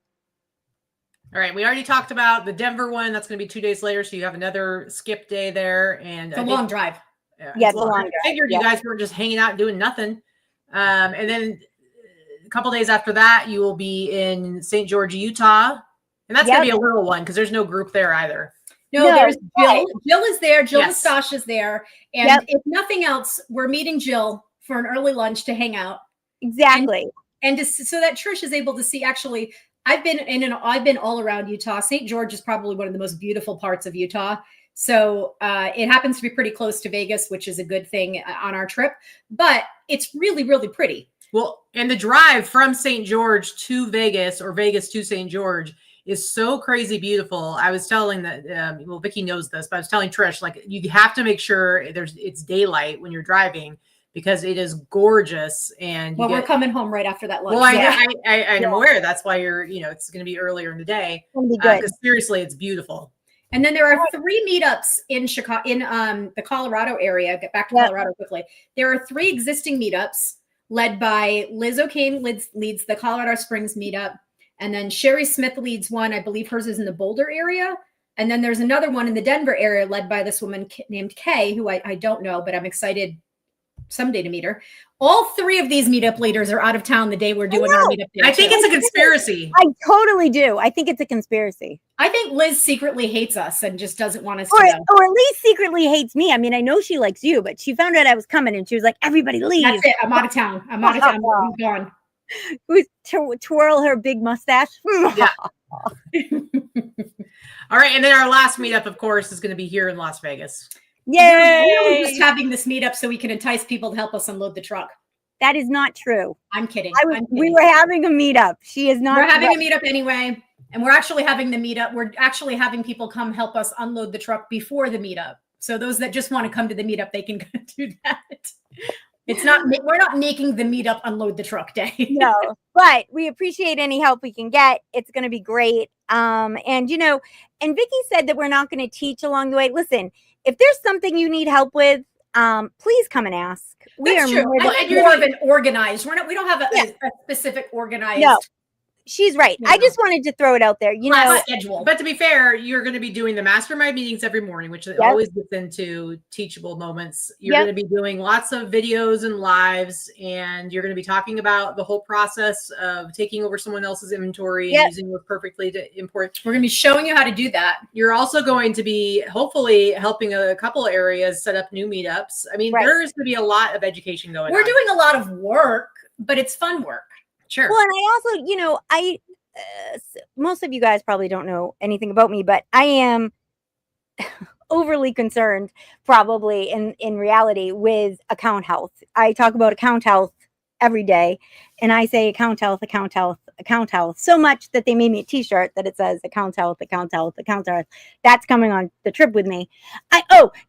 All right. We already talked about the Denver one. That's going to be 2 days later. So you have another skip day there. And it's a long drive. Yeah, it's a long drive. I figured you guys were just hanging out doing nothing. And then a couple days after that, you will be in St. George, Utah. And that's going to be a little one because there's no group there either. No, there's Jill. Jill is there. Jill Mustache is there. And if nothing else, we're meeting Jill for an early lunch to hang out. Exactly. And so that Trish is able to see, actually, I've been all around Utah. St. George is probably one of the most beautiful parts of Utah. So it happens to be pretty close to Vegas, which is a good thing on our trip. But it's really, really pretty. Well, and the drive from St. George to Vegas or Vegas to St. George is so crazy beautiful. I was telling that, well, Vikki knows this, but I was telling Trish, like, you have to make sure it's daylight when you're driving because it is gorgeous. And we're coming home right after that lunch. Well, I'm aware that's why it's going to be earlier in the day. Because seriously, it's beautiful. And then there are 3 meetups in Chicago, in the Colorado area. Get back to Colorado quickly. There are 3 existing meetups led by Liz O'Kane leads the Colorado Springs meetup. And then Sherry Smith leads one. I believe hers is in the Boulder area. And then there's another one in the Denver area led by this woman named Kay, who I don't know, but I'm excited someday to meet her. All 3 of these meetup leaders are out of town the day we're doing our meetup. I think it's a conspiracy. I totally do. I think it's a conspiracy. I think Liz secretly hates us and just doesn't want us to go. Or at least secretly hates me. I mean, I know she likes you, but she found out I was coming and she was like, everybody leave. That's it. I'm out of town. I'm gone. Who's twirl her big mustache? Yeah. All right. And then our last meetup, of course, is going to be here in Las Vegas. Yay! We're just having this meetup so we can entice people to help us unload the truck. That is not true. I'm kidding. We were having a meetup. She is not. We're having a meetup anyway. And we're actually having the meetup. We're actually having people come help us unload the truck before the meetup. So those that just want to come to the meetup, they can do that. We're not making the meetup unload the truck day. No, but we appreciate any help we can get. It's going to be great. And Vikki said that we're not going to teach along the way. Listen, if there's something you need help with, please come and ask. That's true. You're more of an organized. We don't have a specific organized. No. She's right. I just wanted to throw it out there. Schedule. But to be fair, you're going to be doing the mastermind meetings every morning, which always gets into teachable moments. You're going to be doing lots of videos and lives, and you're going to be talking about the whole process of taking over someone else's inventory and using it perfectly to import. We're going to be showing you how to do that. You're also going to be hopefully helping a couple areas set up new meetups. I mean, there's going to be a lot of education going on. We're doing a lot of work, but it's fun work. Sure. Well, and I also, most of you guys probably don't know anything about me, but I am overly concerned probably in reality with account health. I talk about account health every day, and I say account health so much that they made me a t-shirt that it says account health. That's coming on the trip with me.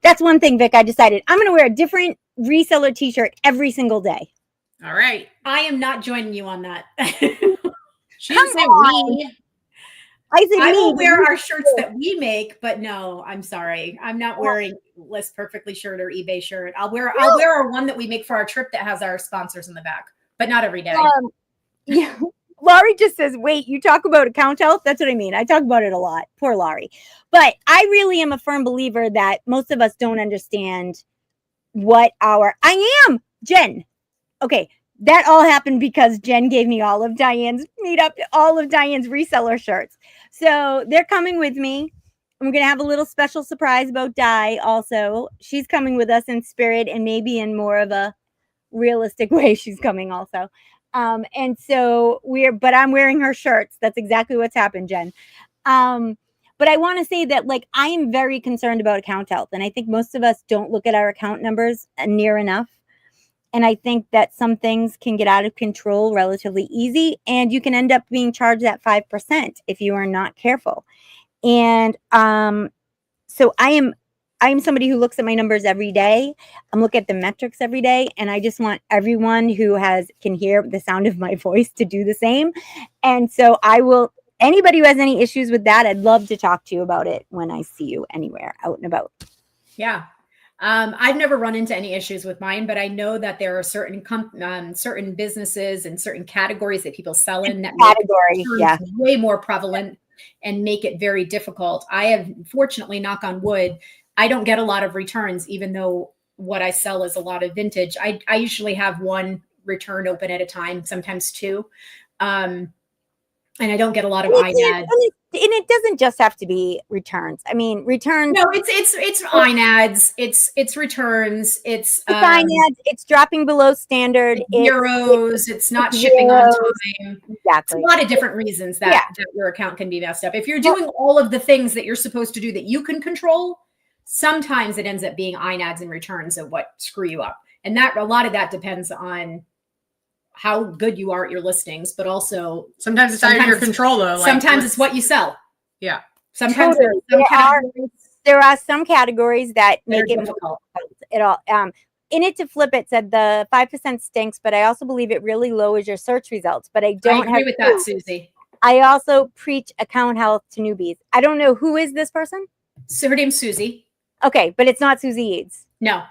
That's one thing, Vic, I decided I'm going to wear a different reseller t-shirt every single day. All right. I am not joining you on that. She didn't say we. I will wear our shirts that we make, but no, I'm sorry. I'm not wearing List Perfectly shirt or eBay shirt. I'll wear our one that we make for our trip that has our sponsors in the back, but not every day. Laurie just says, wait, you talk about account health? That's what I mean. I talk about it a lot. Poor Laurie. But I really am a firm believer that most of us don't understand Jen. Okay, that all happened because Jen gave me all of Diane's reseller shirts. So they're coming with me. I'm going to have a little special surprise about Di also. She's coming with us in spirit and maybe in more of a realistic way she's coming also. And so but I'm wearing her shirts. That's exactly what's happened, Jen. But I want to say that I am very concerned about account health. And I think most of us don't look at our account numbers near enough. And I think that some things can get out of control relatively easy, and you can end up being charged that 5% if you are not careful. And so I am somebody who looks at my numbers every day. I'm looking at the metrics every day, and I just want everyone who can hear the sound of my voice to do the same. And so anybody who has any issues with that, I'd love to talk to you about it when I see you anywhere out and about. Yeah. I've never run into any issues with mine, but I know that there are certain businesses and certain categories that people sell in that way more prevalent and make it very difficult. I have, fortunately, knock on wood, I don't get a lot of returns, even though what I sell is a lot of vintage. I usually have one return open at a time, sometimes two. And I don't get a lot of INADs. And it doesn't just have to be returns. I mean, returns. No, it's INADs. It's returns. It's INADs. It's dropping below standard. Euros. It's not shipping on time. Exactly. It's a lot of different reasons that your account can be messed up. If you're doing all of the things that you're supposed to do that you can control, sometimes it ends up being INADs and returns of what screw you up. And that a lot of that depends on how good you are at your listings, but also sometimes it's out of your control though. Sometimes it's what you sell. Yeah. Sometimes there are some categories that make it difficult at all. In it to flip it said the 5% stinks, but I also believe it really lowers your search results. But I agree with that, Susie. I also preach account health to newbies. I don't know who is this person. So her name's Susie. Okay, but it's not Susie Eads. No.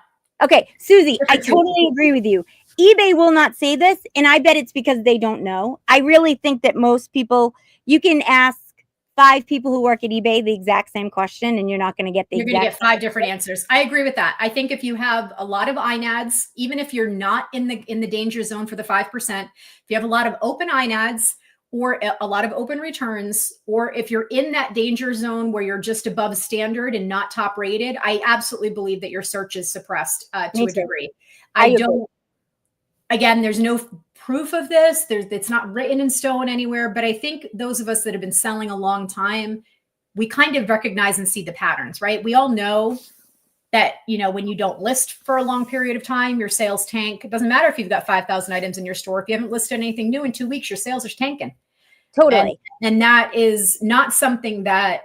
Okay, Susie, I totally agree with you. eBay will not say this, and I bet it's because they don't know. I really think that most people, you can ask 5 people who work at eBay the exact same question, and you're not going to get You're going to get 5 different answers. I agree with that. I think if you have a lot of INADs, even if you're not in the danger zone for the 5%, if you have a lot of open INADs or a lot of open returns, or if you're in that danger zone where you're just above standard and not top rated, I absolutely believe that your search is suppressed to a degree. I don't. Again, there's no proof of this. It's not written in stone anywhere, but I think those of us that have been selling a long time, we kind of recognize and see the patterns, right? We all know that, when you don't list for a long period of time, your sales tank. It doesn't matter if you've got 5,000 items in your store. If you haven't listed anything new in 2 weeks, your sales are tanking. Totally. And that is not something that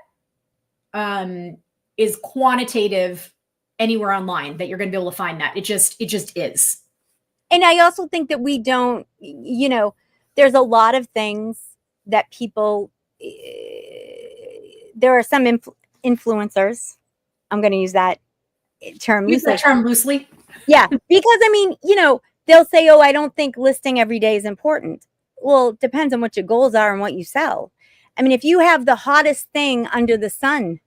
is quantitative anywhere online that you're going to be able to find that. It just is. And I also think that we don't, there's a lot of things that people, there are some influencers. I'm going to use that term loosely. Use that term loosely. Yeah. Because they'll say, oh, I don't think listing every day is important. Well, it depends on what your goals are and what you sell. I mean, if you have the hottest thing under the sun,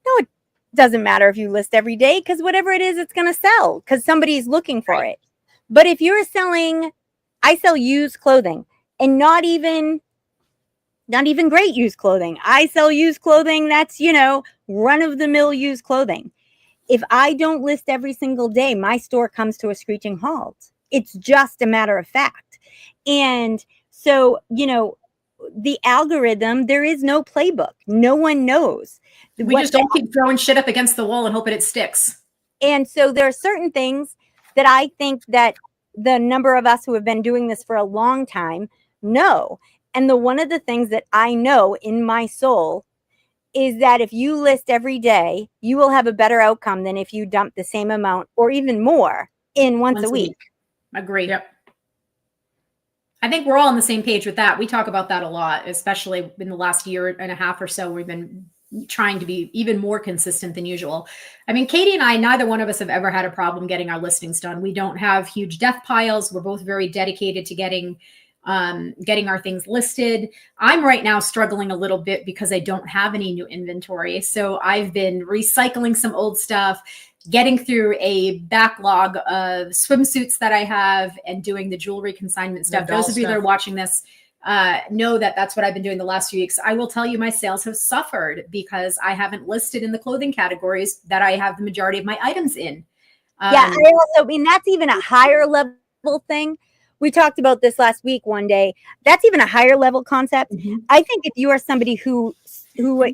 no, it doesn't matter if you list every day, because whatever it is, it's going to sell because somebody's looking for it. But if you're I sell used clothing, and not even great used clothing. I sell used clothing that's, run of the mill used clothing. If I don't list every single day, my store comes to a screeching halt. It's just a matter of fact. And so, the algorithm, there is no playbook. No one knows. We just don't keep throwing shit up against the wall and hoping it sticks. And so there are certain things that I think that the number of us who have been doing this for a long time know. And one of the things that I know in my soul is that if you list every day, you will have a better outcome than if you dump the same amount or even more in once a week. Agree. Yep. I think we're all on the same page with that. We talk about that a lot, especially in the last year and a half or so. We've been trying to be even more consistent than usual. I mean, Katy and I, neither one of us have ever had a problem getting our listings done. We don't have huge death piles. We're both very dedicated to getting our things listed. I'm right now struggling a little bit because I don't have any new inventory. So I've been recycling some old stuff, getting through a backlog of swimsuits that I have, and doing the jewelry consignment stuff. Those of you that are watching this know that that's what I've been doing the last few weeks. I will tell you my sales have suffered because I haven't listed in the clothing categories that I have the majority of my items in. Yeah, that's even a higher level thing. We talked about this last week one day. That's even a higher level concept. Mm-hmm. I think if you are somebody who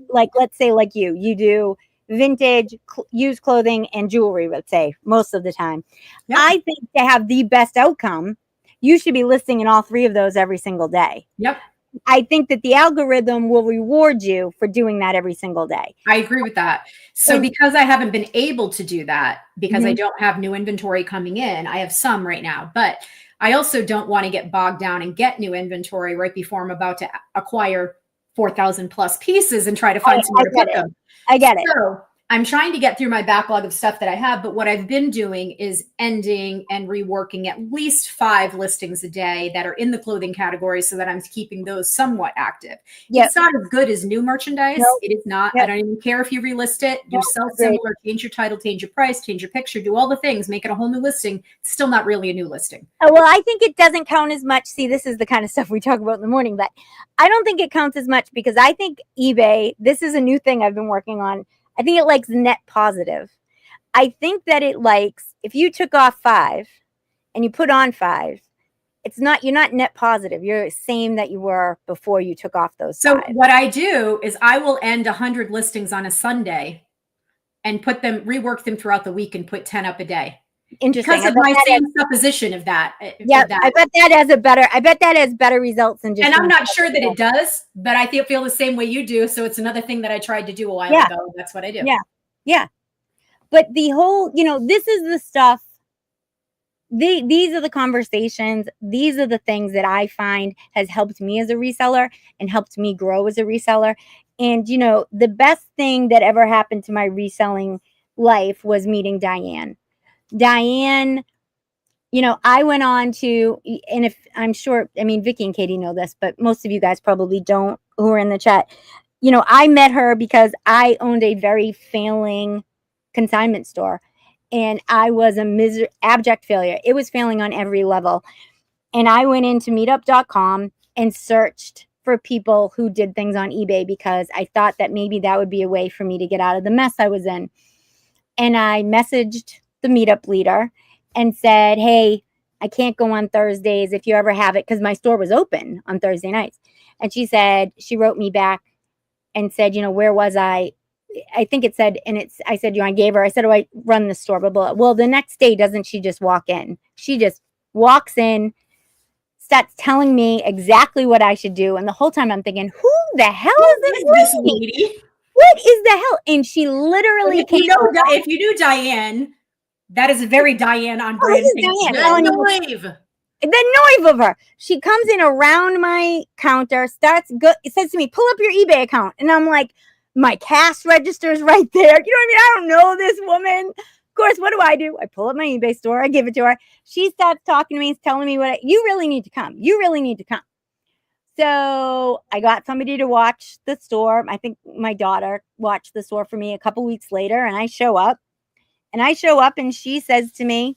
like, let's say like you do vintage, used clothing, and jewelry, let's say, most of the time. Yep. I think to have the best outcome, you should be listing in all 3 of those every single day. Yep. I think that the algorithm will reward you for doing that every single day. I agree with that. So because I haven't been able to do that, because I don't have new inventory coming in, I have some right now, but I also don't want to get bogged down and get new inventory right before I'm about to acquire 4,000 plus pieces and try to find somewhere to put them. I get it. So I'm trying to get through my backlog of stuff that I have, but what I've been doing is ending and reworking at least 5 listings a day that are in the clothing category so that I'm keeping those somewhat active. It's not as good as new merchandise. Nope. It is not. I don't even care if you relist it. You sell similar, change your title, change your price, change your picture, do all the things, make it a whole new listing. It's still not really a new listing. Well, I think it doesn't count as much. See, this is the kind of stuff we talk about in the morning, but I don't think it counts as much because I think eBay, this is a new thing I've been working on. I think it likes net positive. I think that it likes, if you took off 5 and you put on 5, you're not net positive. You're the same that you were before you took off those 5. So what I do is I will end 100 listings on a Sunday and rework them throughout the week and put 10 up a day. Interesting. Because of my same supposition of that. Yeah, I bet that has better results than just. And I'm not sure that it does, but I feel the same way you do. So it's another thing that I tried to do a while ago. That's what I do. Yeah. But the whole, this is the stuff. These are the conversations. These are the things that I find has helped me as a reseller and helped me grow as a reseller. And, the best thing that ever happened to my reselling life was meeting Diane. Diane, I went on to, and if I'm sure, Vikki and Katy know this, but most of you guys probably don't who are in the chat. I met her because I owned a very failing consignment store and I was abject failure. It was failing on every level. And I went into meetup.com and searched for people who did things on eBay because I thought that maybe that would be a way for me to get out of the mess I was in. And I messaged the Meetup leader and said, hey, I can't go on Thursdays if you ever have it, because my store was open on Thursday nights. And she wrote me back and said, where was I? I think it said, I said, I said, oh, I run the store, blah, blah. Well, the next day, doesn't she just walk in? She just walks in, starts telling me exactly what I should do. And the whole time I'm thinking, who the hell is this lady? What is the hell? And she literally if you knew Diane, that is a very Diane on brand. The noive of her. She comes in around my counter, it says to me, pull up your eBay account. And I'm like, my cash register is right there. I don't know this woman. Of course, what do? I pull up my eBay store. I give it to her. She starts talking to me, telling me you really need to come. You really need to come. So I got somebody to watch the store. I think my daughter watched the store for me a couple weeks later, and I show up. And she says to me,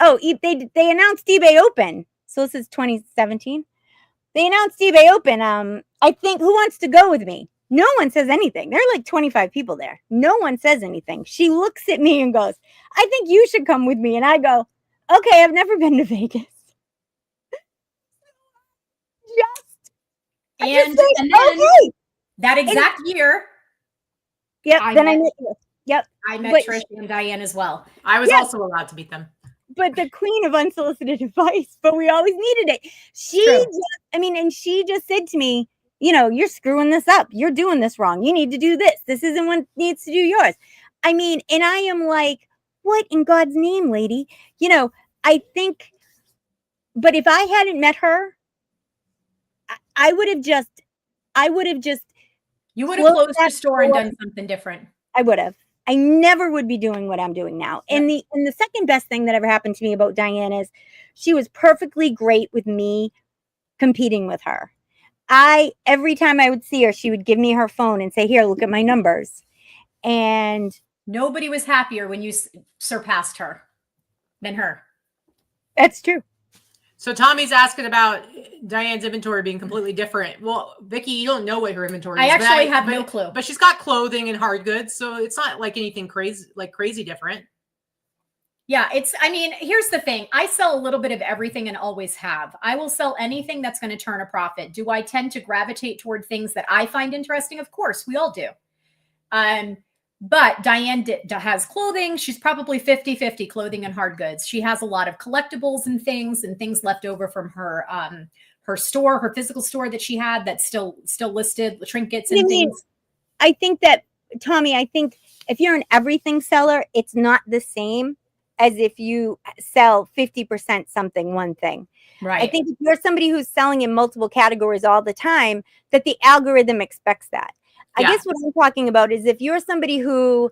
oh, they announced eBay Open. So this is 2017. They announced eBay Open. I think, who wants to go with me? No one says anything. There are like 25 people there. No one says anything. She looks at me and goes, I think you should come with me. And I go, okay, I've never been to Vegas. And then that exact year. Yep. I met you. Yep. I met Trish and Diane as well. I was also allowed to meet them. But the queen of unsolicited advice, but we always needed it. She just said to me, you're screwing this up. You're doing this wrong. You need to do this. This isn't what needs to do yours. And I am like, what in God's name, lady? I think, but if I hadn't met her, I would have just. You would have closed the store and done something different. I would have. I never would be doing what I'm doing now. Yeah. And the second best thing that ever happened to me about Diane is she was perfectly great with me competing with her. Every time I would see her, she would give me her phone and say, here, look at my numbers. And nobody was happier when you surpassed her than her. That's true. So Tommy's asking about Diane's inventory being completely different. Well, Vikki, you don't know what her inventory is. I actually have no clue. But she's got clothing and hard goods, so it's not like anything crazy different. Yeah, here's the thing. I sell a little bit of everything and always have. I will sell anything that's going to turn a profit. Do I tend to gravitate toward things that I find interesting? Of course, we all do. But Diane has clothing. She's probably 50-50 clothing and hard goods. She has a lot of collectibles and things left over from her store, her physical store that she had that's still listed, trinkets and things. I think that, Tommy, if you're an everything seller, it's not the same as if you sell 50% something, one thing. Right. I think if you're somebody who's selling in multiple categories all the time, that the algorithm expects that. I guess what I'm talking about is if you're somebody who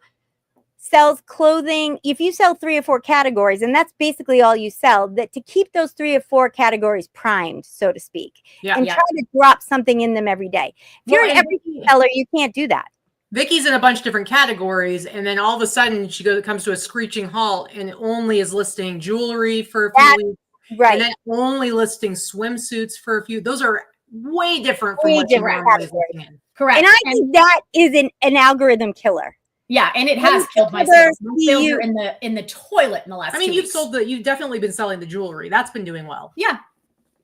sells clothing, if you sell 3 or 4 categories, and that's basically all you sell, that to keep those 3 or 4 categories primed, so to speak, and try to drop something in them every day. If you're an everything seller, you can't do that. Vicki's in a bunch of different categories, and then all of a sudden she comes to a screeching halt and only is listing jewelry for a few weeks, right? And then only listing swimsuits for a few. Those are way different from what you normally listing in. Correct. And I think that is an algorithm killer. Yeah, and it has killed my sales. My sales are in the toilet in the last. I mean, you've definitely been selling the jewelry. That's been doing well. Yeah,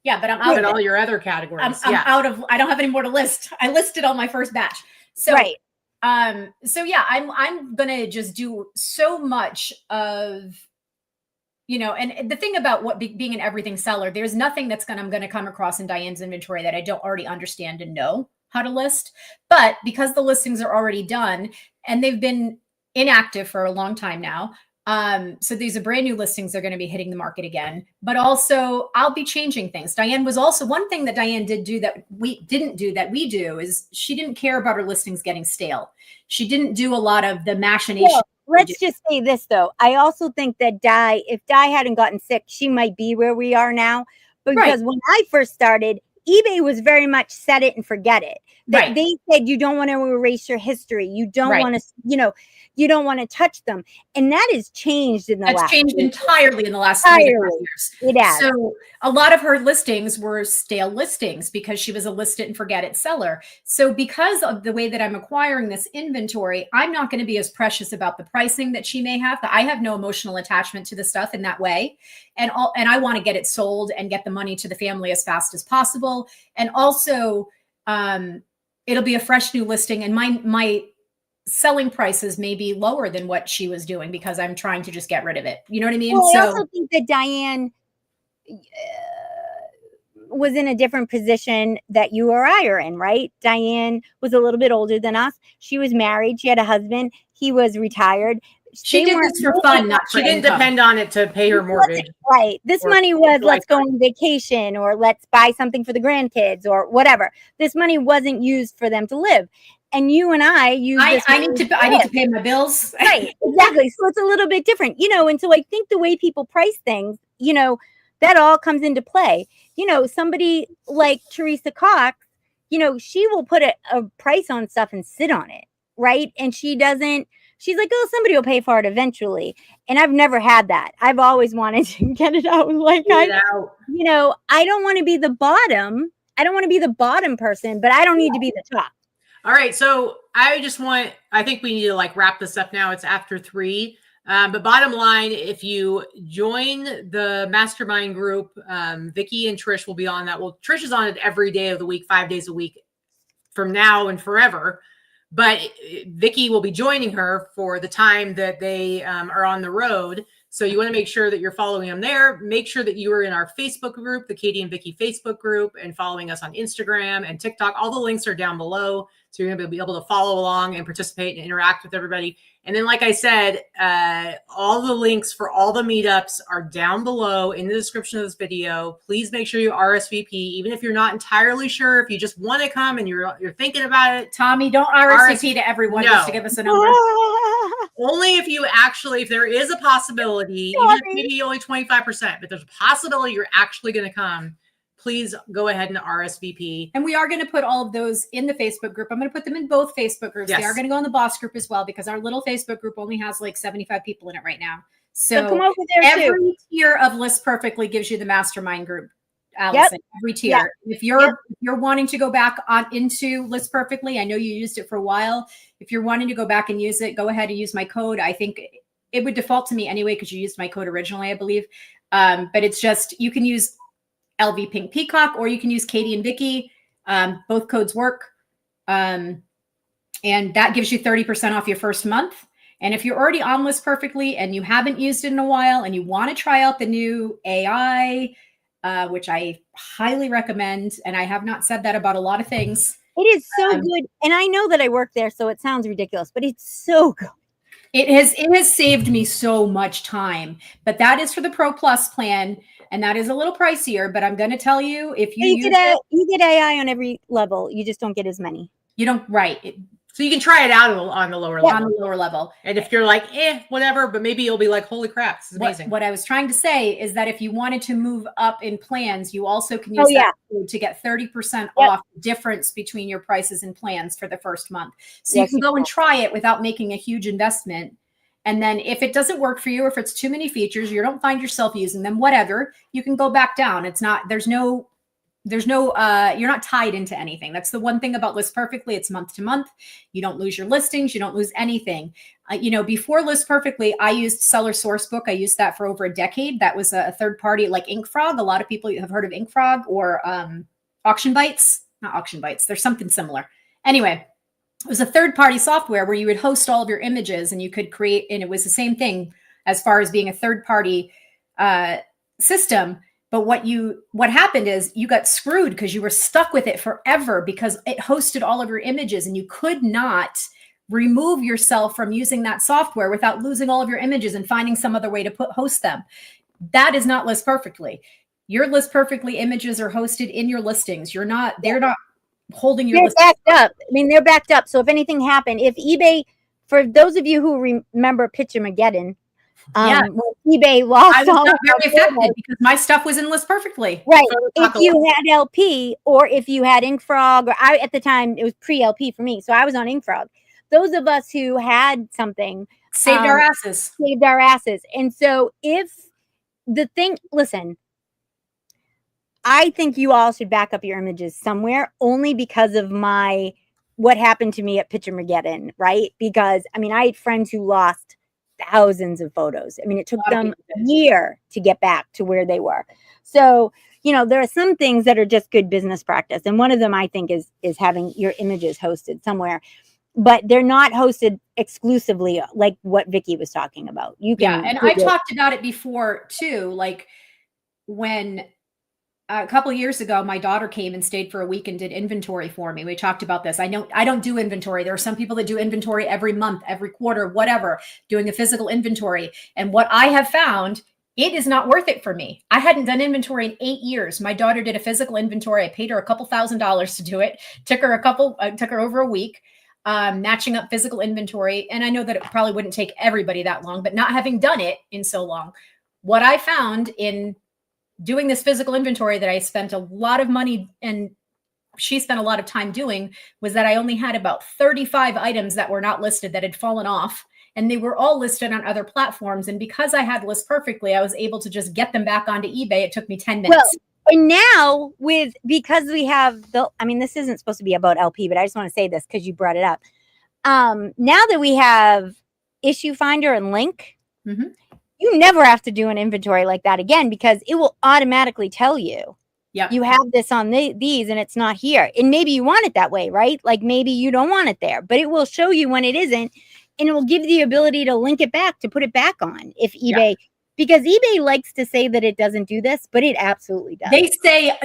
but I'm out of all your other categories. I'm out of. I don't have any more to list. I listed on my first batch. So I'm gonna just do so much of, and the thing about being an everything seller, there's nothing I'm gonna come across in Diane's inventory that I don't already understand and know how to list. But because the listings are already done and they've been inactive for a long time now, so these are brand new listings. They're going to be hitting the market again, but also I'll be changing things. Diane was also one thing that Diane did do that we didn't do that we do is she didn't care about her listings getting stale. She didn't do a lot of the machination. Well, let's just say this though. I also think that if Di hadn't gotten sick, she might be where we are now. Because when I first started, eBay was very much set it and forget it. They said you don't want to erase your history. You don't want to, you don't want to touch them. And that has changed entirely in the last 3 years. It has. So a lot of her listings were stale listings because she was a list it and forget it seller. So because of the way that I'm acquiring this inventory, I'm not going to be as precious about the pricing that she may have. I have no emotional attachment to the stuff in that way. And I want to get it sold and get the money to the family as fast as possible. And also, it'll be a fresh new listing, and my selling prices may be lower than what she was doing because I'm trying to just get rid of it. You know what I mean? Well, I also think that Diane was in a different position that you or I are in, right? Diane was a little bit older than us. She was married. She had a husband. He was retired. She did this for fun, not for income. She didn't depend on it to pay her mortgage. Right. This money was let's go on vacation or let's buy something for the grandkids or whatever. This money wasn't used for them to live. And you and I use I need to pay my bills. Right. Exactly. So it's a little bit different, and so I think the way people price things, that all comes into play. Somebody like Teresa Cox, she will put a price on stuff and sit on it. Right. And she's like, oh, somebody will pay for it eventually. And I've never had that. I've always wanted to get it out. I don't want to be the bottom. I don't want to be the bottom person, but I don't need to be the top. All right. So I think we need to wrap this up now. It's after 3. But bottom line, if you join the Mastermind group, Vikki and Trish will be on that. Well, Trish is on it every day of the week, 5 days a week from now and forever. But Vikki will be joining her for the time that they are on the road. So you want to make sure that you're following them there. Make sure that you are in our Facebook group, the Katy and Vikki Facebook group, and following us on Instagram and TikTok. All the links are down below. So you're going to be able to follow along and participate and interact with everybody. And then, like I said, all the links for all the meetups are down below in the description of this video. Please make sure you RSVP, even if you're not entirely sure. If you just want to come and you're thinking about it. Tommy, don't RSVP to everyone just to give us a number. Only if there is a possibility, even if maybe only 25%, but there's a possibility you're actually going to come. Please go ahead and RSVP. And we are going to put all of those in the Facebook group. I'm going to put them in both Facebook groups. Yes. They are going to go in the boss group as well, because our little Facebook group only has 75 people in it right now. So come over there every tier of List Perfectly gives you the Mastermind group, Allison. Yep. Every tier. Yep. If you're wanting to go back into List Perfectly, I know you used it for a while. If you're wanting to go back and use it, go ahead and use my code. I think it would default to me anyway, because you used my code originally, I believe. But it's just, you can use LVPinkPeacock, or you can use Katy and Vikki. Both codes work. And that gives you 30% off your first month. And if you're already on List Perfectly and you haven't used it in a while and you want to try out the new AI, which I highly recommend, and I have not said that about a lot of things. It is so good. And I know that I work there, so it sounds ridiculous, but it's so good. It has saved me so much time. But that is for the Pro Plus plan, and that is a little pricier. But I'm going to tell you, if you get AI on every level, you just don't get as many. You don't, right. So you can try it out on the lower level. On the lower level. And if you're like, whatever, but maybe you'll be like, holy crap, this is amazing. What I was trying to say is that if you wanted to move up in plans, you also can use that code to get 30% off the difference between your prices and plans for the first month. So you can go and try it without making a huge investment. And then if it doesn't work for you, or if it's too many features, you don't find yourself using them, whatever, you can go back down. It's not, there's no, you're not tied into anything. That's the one thing about List Perfectly. It's month to month. You don't lose your listings. You don't lose anything. Before List Perfectly, I used Seller Sourcebook. I used that for over a decade. That was a third party like InkFrog. A lot of people have heard of InkFrog or Auction Bites. Not Auction Bites. There's something similar. Anyway, it was a third party software where you would host all of your images and you could create, and it was the same thing as far as being a third party system. But what happened is you got screwed because you were stuck with it forever because it hosted all of your images and you could not remove yourself from using that software without losing all of your images and finding some other way to host them. That is not List Perfectly. Your List Perfectly images are hosted in your listings. They're not holding your listings. Backed up. I mean, they're backed up. So if anything happened, if eBay, for those of you who remember Pitch-a-mageddon, when eBay lost all very affected because my stuff was in List Perfectly. Right. If you had LP or if you had InkFrog, or at the time it was pre-LP for me, so I was on InkFrog. Those of us who had something saved our asses. And so listen, I think you all should back up your images somewhere only because of what happened to me at Pitch-a-mageddon, right? Because I had friends who lost thousands of photos. It took them a year to get back to where they were. So, there are some things that are just good business practice. And one of them I think is having your images hosted somewhere, but they're not hosted exclusively like what Vikki was talking about. And I talked about it before too. Like when a couple of years ago, my daughter came and stayed for a week and did inventory for me. We talked about this. I don't do inventory. There are some people that do inventory every month, every quarter, whatever, doing a physical inventory. And what I have found, it is not worth it for me. I hadn't done inventory in 8 years. My daughter did a physical inventory. I paid her a couple $1,000s to do it. Took her over a week, matching up physical inventory. And I know that it probably wouldn't take everybody that long, but not having done it in so long, what I found in doing this physical inventory that I spent a lot of money and she spent a lot of time doing was that I only had about 35 items that were not listed that had fallen off, and they were all listed on other platforms. And because I had List Perfectly, I was able to just get them back onto eBay. It took me 10 minutes. Well, and now because we have this isn't supposed to be about LP, but I just want to say this because you brought it up. Now that we have Issue Finder and Link, you never have to do an inventory like that again because it will automatically tell you, you have this on these and it's not here. And maybe you want it that way, right? Like maybe you don't want it there, but it will show you when it isn't, and it will give you the ability to link it back, to put it back on if eBay, because eBay likes to say that it doesn't do this, but it absolutely does.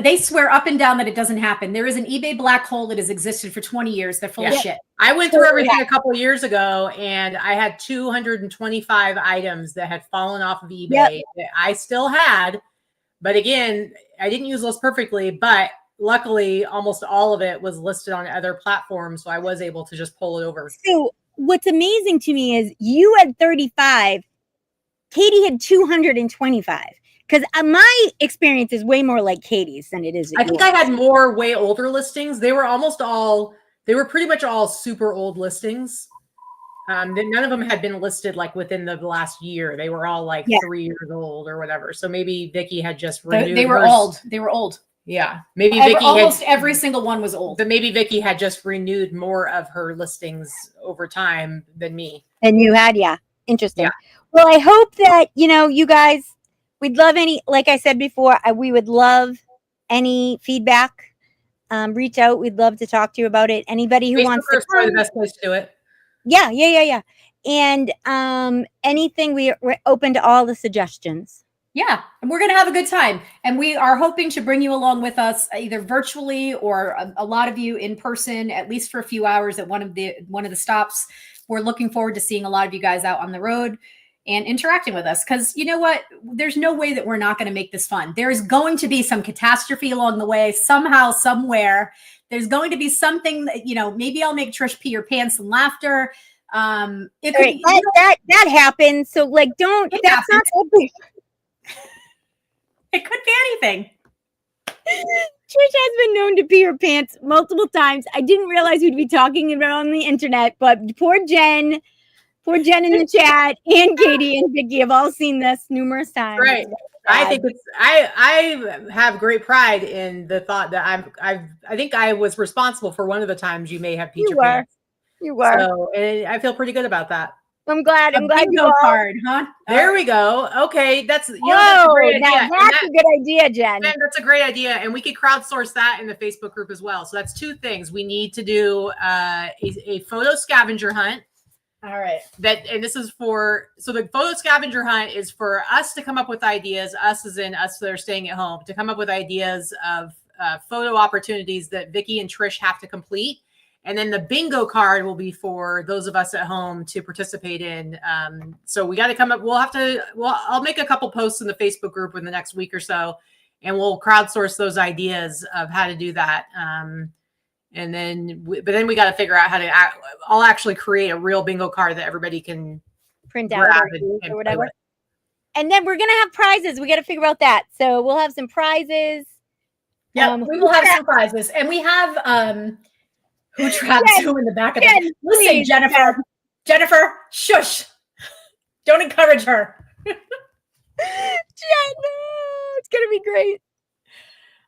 They swear up and down that it doesn't happen. There is an eBay black hole that has existed for 20 years. They're full of shit. I went through everything a couple of years ago and I had 225 items that had fallen off of eBay that I still had. But again, I didn't use List Perfectly, but luckily almost all of it was listed on other platforms. So I was able to just pull it over. So what's amazing to me is you had 35, Katy had 225. Because my experience is way more like Katy's than it is. I think I had more way older listings. They were pretty much all super old listings. None of them had been listed like within the last year. They were all like 3 years old or whatever. So maybe Vikki had just renewed. They were old. They were old. Yeah. Maybe Vikki almost every single one was old. But maybe Vikki had just renewed more of her listings over time than me. And you had, interesting. Yeah. Well, I hope that, you guys, we'd love like I said before, we would love any feedback. reach out. We'd love to talk to you about it. Anybody who wants to is probably the best place to do it. Yeah. And anything, we're open to all the suggestions. Yeah, and we're going to have a good time. And we are hoping to bring you along with us, either virtually or a lot of you in person, at least for a few hours at one of the stops. We're looking forward to seeing a lot of you guys out on the road and interacting with us. Because you know what? There's no way that we're not going to make this fun. There's going to be some catastrophe along the way, somehow, somewhere. There's going to be something that, maybe I'll make Trish pee her pants in laughter. That happens. So that's not open. It could be anything. Trish has been known to pee her pants multiple times. I didn't realize we'd be talking about it on the internet, but poor Jen in the chat, and Katy and Vikki have all seen this numerous times. Right. I have great pride in the thought that I think I was responsible for one of the times you may have peed your pants. You were. So I feel pretty good about that. I'm glad you all card, huh? There we go. Okay, that's a great idea. That's a good idea, Jen. That's a great idea, and we could crowdsource that in the Facebook group as well. So that's two things. We need to do a photo scavenger hunt. All right. This is so the photo scavenger hunt is for us to come up with ideas. Us as in us that are staying at home, to come up with ideas of photo opportunities that Vikki and Trish have to complete. And then the bingo card will be for those of us at home to participate in. So we got to come up. I'll make a couple posts in the Facebook group in the next week or so, and we'll crowdsource those ideas of how to do that. But then we got to figure out how to. I'll actually create a real bingo card that everybody can print out or whatever. And then we're gonna have prizes. We got to figure out that. So we'll have some prizes. Yeah, we will have some prizes, and we have. Who traps who in the back of the Listen, Jennifer, shush. Don't encourage her. Jen, it's going to be great.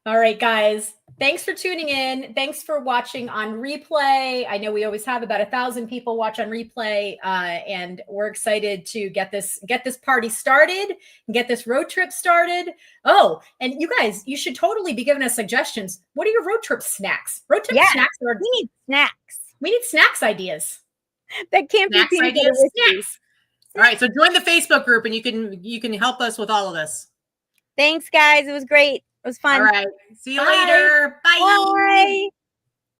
All right, guys. Thanks for tuning in. Thanks for watching on replay. I know we always have about 1,000 people watch on replay, and we're excited to get this party started and get this road trip started. Oh, and you guys, you should totally be giving us suggestions. What are your road trip snacks? Road trip snacks. We need snacks. We need snacks ideas. That can't be peanut butter snacks. All right, so join the Facebook group, and you can help us with all of this. Thanks, guys. It was great. It was fun. All right. See you later. Bye. Bye.